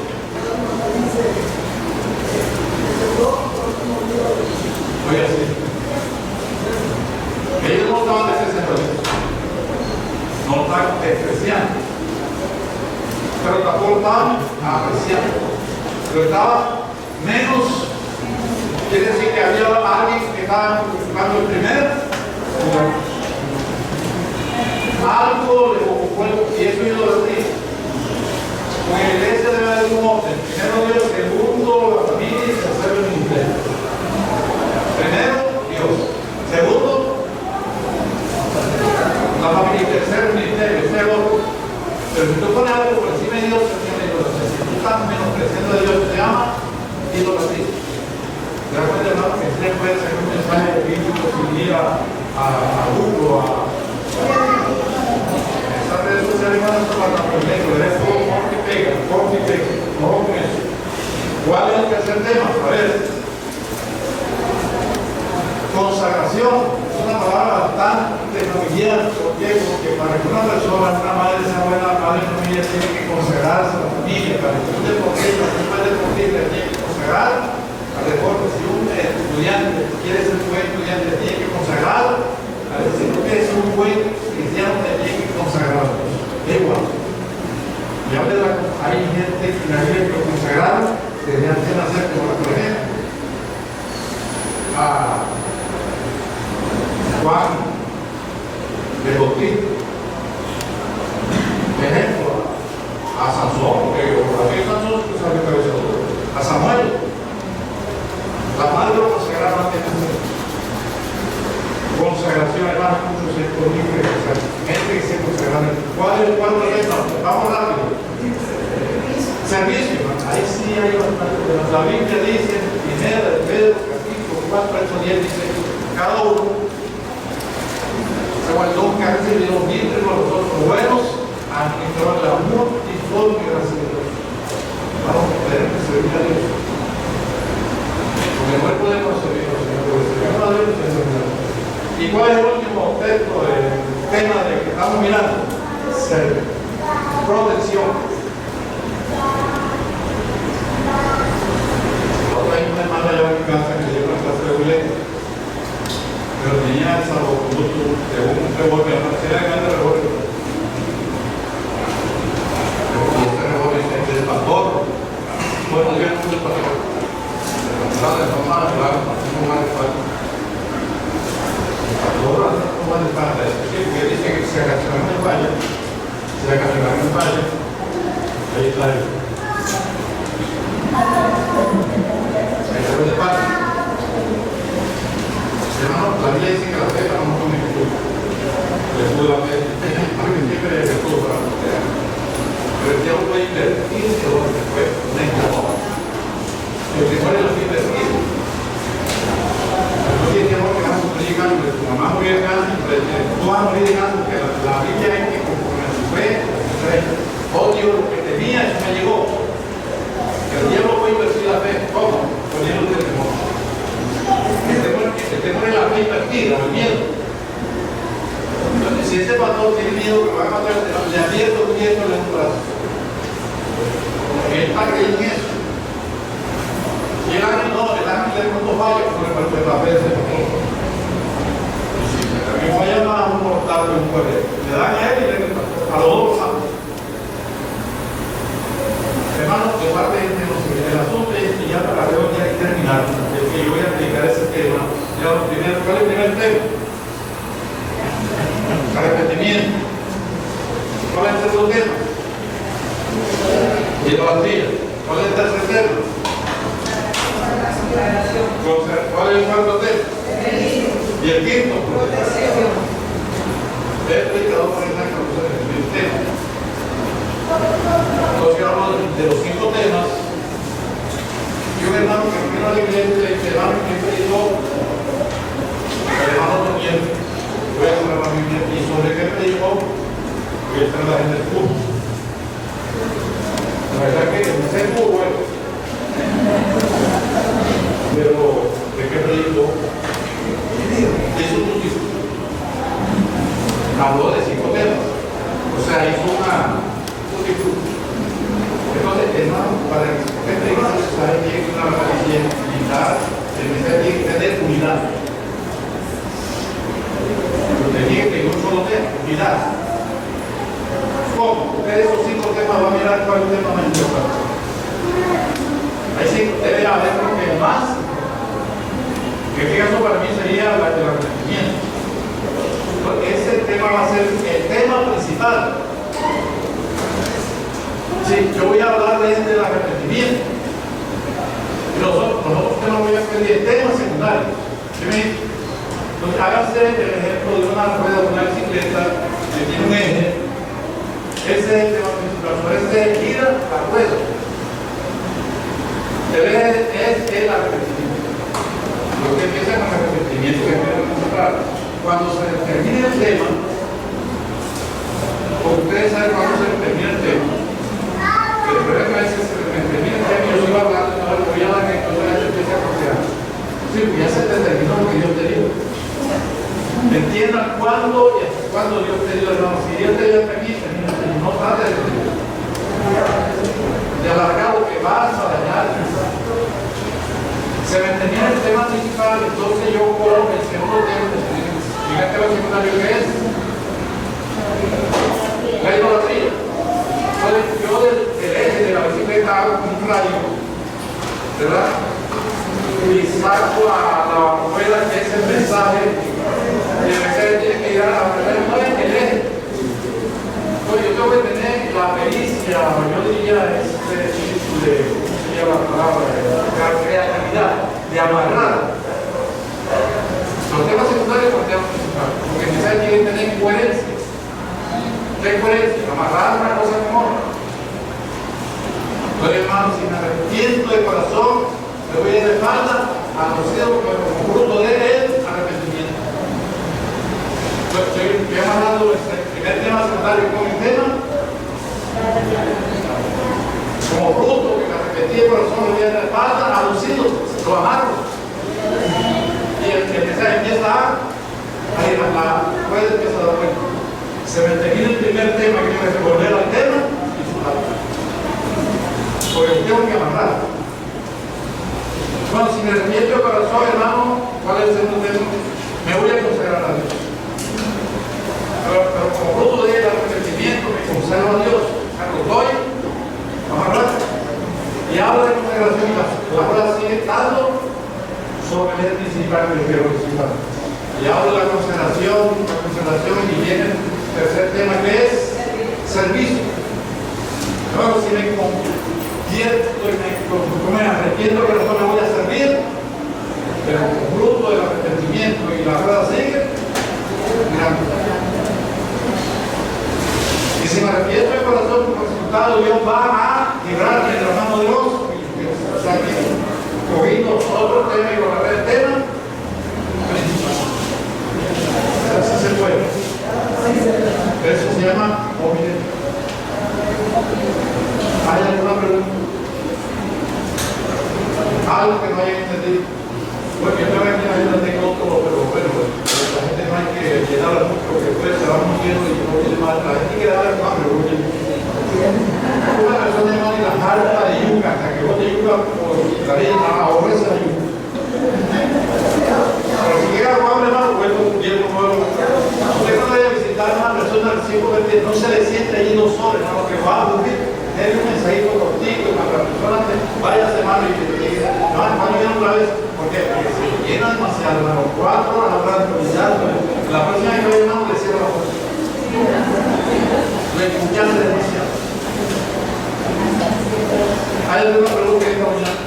Oiga, sí. Ellos no estaban despreciando a Dios, no lo estaban despreciando, pero tampoco lo estaban apreciando, pero estaba menos. Quiere decir que había alguien que estaba ocupando el primer lugar. Algo le ocupó y eso yo lo decía. Con la iglesia debe haber un orden: primero Dios, segundo la familia y tercero el ministerio. Primero Dios, segundo la familia y tercero el ministerio, ese es el orden. Pero si tú pones algo por encima de Dios, se llama idolatría. Si tú estás menospreciando a Dios, se llama idolatría. ¿Te das cuenta, hermano, que usted puede hacer un mensaje bíblico sin ir a Google, esas redes sociales, hermano, son para aprender, es todo corte y pega, no con eso. ¿Cuál es el tercer tema? A ver, consagración. Es una palabra bastante familiar. ¿Por qué? Porque para que una persona, una madre sea buena madre de familia, tiene que consagrarse a la familia. Para que un deportista, tiene que consagrar al deporte. Si un estudiante quiere ser un buen estudiante, tiene que consagrar. A ver, si no quieres ser un buen cristiano, tiene que consagrar. Es igual. Y hay gente que la Biblia que consagraron desde antes de nacer, como por ejemplo a Juan el Bautista, por ejemplo a Sansón, porque Sansón se sabe cabeza dura, a Samuel. La madre lo consagraron antes de nacer. Consagración, hermano, muchos sectores libres, gente que se consagraron. ¿Cuál es el cuarto tema? Vamos rápido. Servicio, ahí sí hay bastante. La Biblia dice, primera de Pedro, capítulo 4, verso 10, dice, cada uno se guardó que ha recibido mientras los otros buenos, administrar el amor y todo que gracias a Dios. Vamos a poder servir a Dios. Porque no podemos servir a Dios, porque servir a Dios es servir a Dios. ¿Y cuál es el último texto del tema de que estamos mirando? Protección. Hay una hermana allá en mi casa que lleva una clase de violencia, pero tenía el salvoconducto de un revólver, era grande revólver. Y este revólver es del pastor. Bueno, yo no soy el pastor. El pastor de la no más de falta. El pastor no más de falta. Porque dice que si acacionamos el valle, ahí está él. Hermano, la Biblia dice que la fe no come escudo. Le sube la fe. Siempre es escudo para la fe. Pero el diablo puede invertir de lo que fue una escudo. El que muere lo que invertir. No tiene que morir de cáncer, tu mamá murió de cáncer, tú vas a morir de cáncer, porque la Biblia es que conforme a su fe, odio lo que temía, eso me llegó. El diablo puede invertir la fe. ¿Cómo? Poniéndote el temor. El temor es la fe invertida, el miedo. Entonces, si ese pastor tiene miedo que va a matar, le advierto que esto le da un brazo. Él está creyendo en eso. Y el ángel no, el ángel le pronto falla con el papel de ese pastor. A mí me falla más un mortal que un pueblo. Le dan a él y le dan a los dos santos. Hermanos, de parte de el asunto es que ya para hoy hay que terminar, es que yo voy a explicar ese tema. ¿Cuál es el primer tema? Arrepentimiento. ¿Cuál es el segundo tema? Idolatría. ¿Cuál es el tercer tema? ¿Cuál es el cuarto tema? Y el quinto. Explicado por el tema. Entonces hablamos de los 5 temas. Y un hermano que vino a la iglesia le dice, hermano, ¿qué predicó? El hermano Daniel, voy a poner la Biblia. ¿Y sobre qué predicó? Voy a estar la gente del culto. La verdad que el mensaje es muy bueno. Pero, ¿de qué predicó? Hizo un discurso. Habló de 5 temas. O sea, hizo un discurso. Entonces, hermano, para que usted predique, sabe que es una maravilla militar, el mensaje tiene que tener unidad. Usted tiene que un solo tema, unidad. ¿Cómo? Usted de esos 5 temas va a mirar cuál es el tema más importante. Ahí sí debe haber creo que más. En este caso para mí sería la del arrepentimiento. Porque ese tema va a ser el tema principal. Sí, yo voy a hablar del arrepentimiento. Nosotros que no voy a pedir temas secundarios. ¿Sí me dice? Entonces, háganse el ejemplo de una rueda de una bicicleta que tiene un eje. Ese es el tema principal. Por ese gira la rueda. El eje es el arrepentimiento. Lo que empieza con el arrepentimiento que es el principal. Cuando se termine el tema, ustedes saben cuándo se termina el tema. Pero primera vez que se termina el tema, yo sigo hablando, no voy a dar que entonces la gente empiece a confiar. Sí, ya se terminó lo que Dios te dijo. Entiendan cuándo y hasta cuándo Dios te dio, hermano. Si Dios te dio hasta aquí, no trate de alargar lo que vas a dañar. Se me termina el tema principal, entonces yo corro el segundo tema. Fíjate lo secundario que es. La idolatría. Yo del eje de la bicicleta hago como un rayo, ¿verdad? Y saco a la rueda que es el mensaje. Y el mensaje tiene que ir a la rueda, no es el eje. Entonces yo tengo que tener la pericia, yo diría, la palabra, la creatividad de amarrar los temas secundarios con temas principales. Porque el mensaje tiene que tener coherencia. ¿Qué coherencia? Amarrar una cosa con otra. Entonces, hermano, si me arrepiento de corazón, me voy a ir de espalda, anunciado como fruto de él, arrepentimiento. Estoy amarrando el primer tema secundario con el tema. Como fruto que me arrepentí de corazón, me voy a ir de espalda, anunciado, lo amarro. Y el mensaje empieza a la rueda empieza a dar vuelta. Se me termina el primer tema que tengo que volver al tema y disfrutarlo. Porque tengo que amarrar. Bueno, si me arrepiento de corazón, hermano, ¿cuál es el segundo tema? Me voy a consagrar a Dios. Pero como fruto del arrepentimiento, me consagro a Dios. Lo doy, amarrar. Y habla de consagración y la palabra sigue estando sobre el eje principal que yo quiero visitar. Y habla de la consagración y viene el tercer tema que es servicio. Luego si me convierto y me arrepiento que no me voy a servir, pero como fruto del arrepentimiento y la rueda sigue, mirando. Y si me arrepiento de corazón, como resultado Dios va a librarme de la mano de Dios. O sea que cogimos otro tema y con el tema, así se puede. Eso se llama obediencia. ¿Hay alguna pregunta? ¿Algo que no haya entendido? Porque yo aquí tengo otro 4 horas atrás, la próxima vez que vayamos le cierro la puerta. Me escuchaste demasiado. ¿Hay alguna pregunta esta mañana?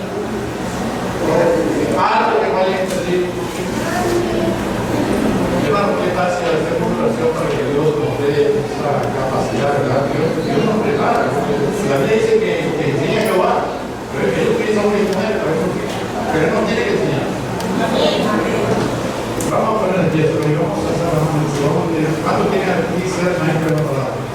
Algo que vaya a entender. Hermano, ¿qué tal si hacemos una oración para que Dios nos dé esa capacidad, ¿verdad? Dios nos prepara. La Biblia dice que enseña a Jehová, pero es que Él utiliza a una mujer, pero Él no tiene que enseñar. Vamos a poner el gesto y vamos a hacer la mano. ¿Cuánto tiene aquí ser maestro de la palabra?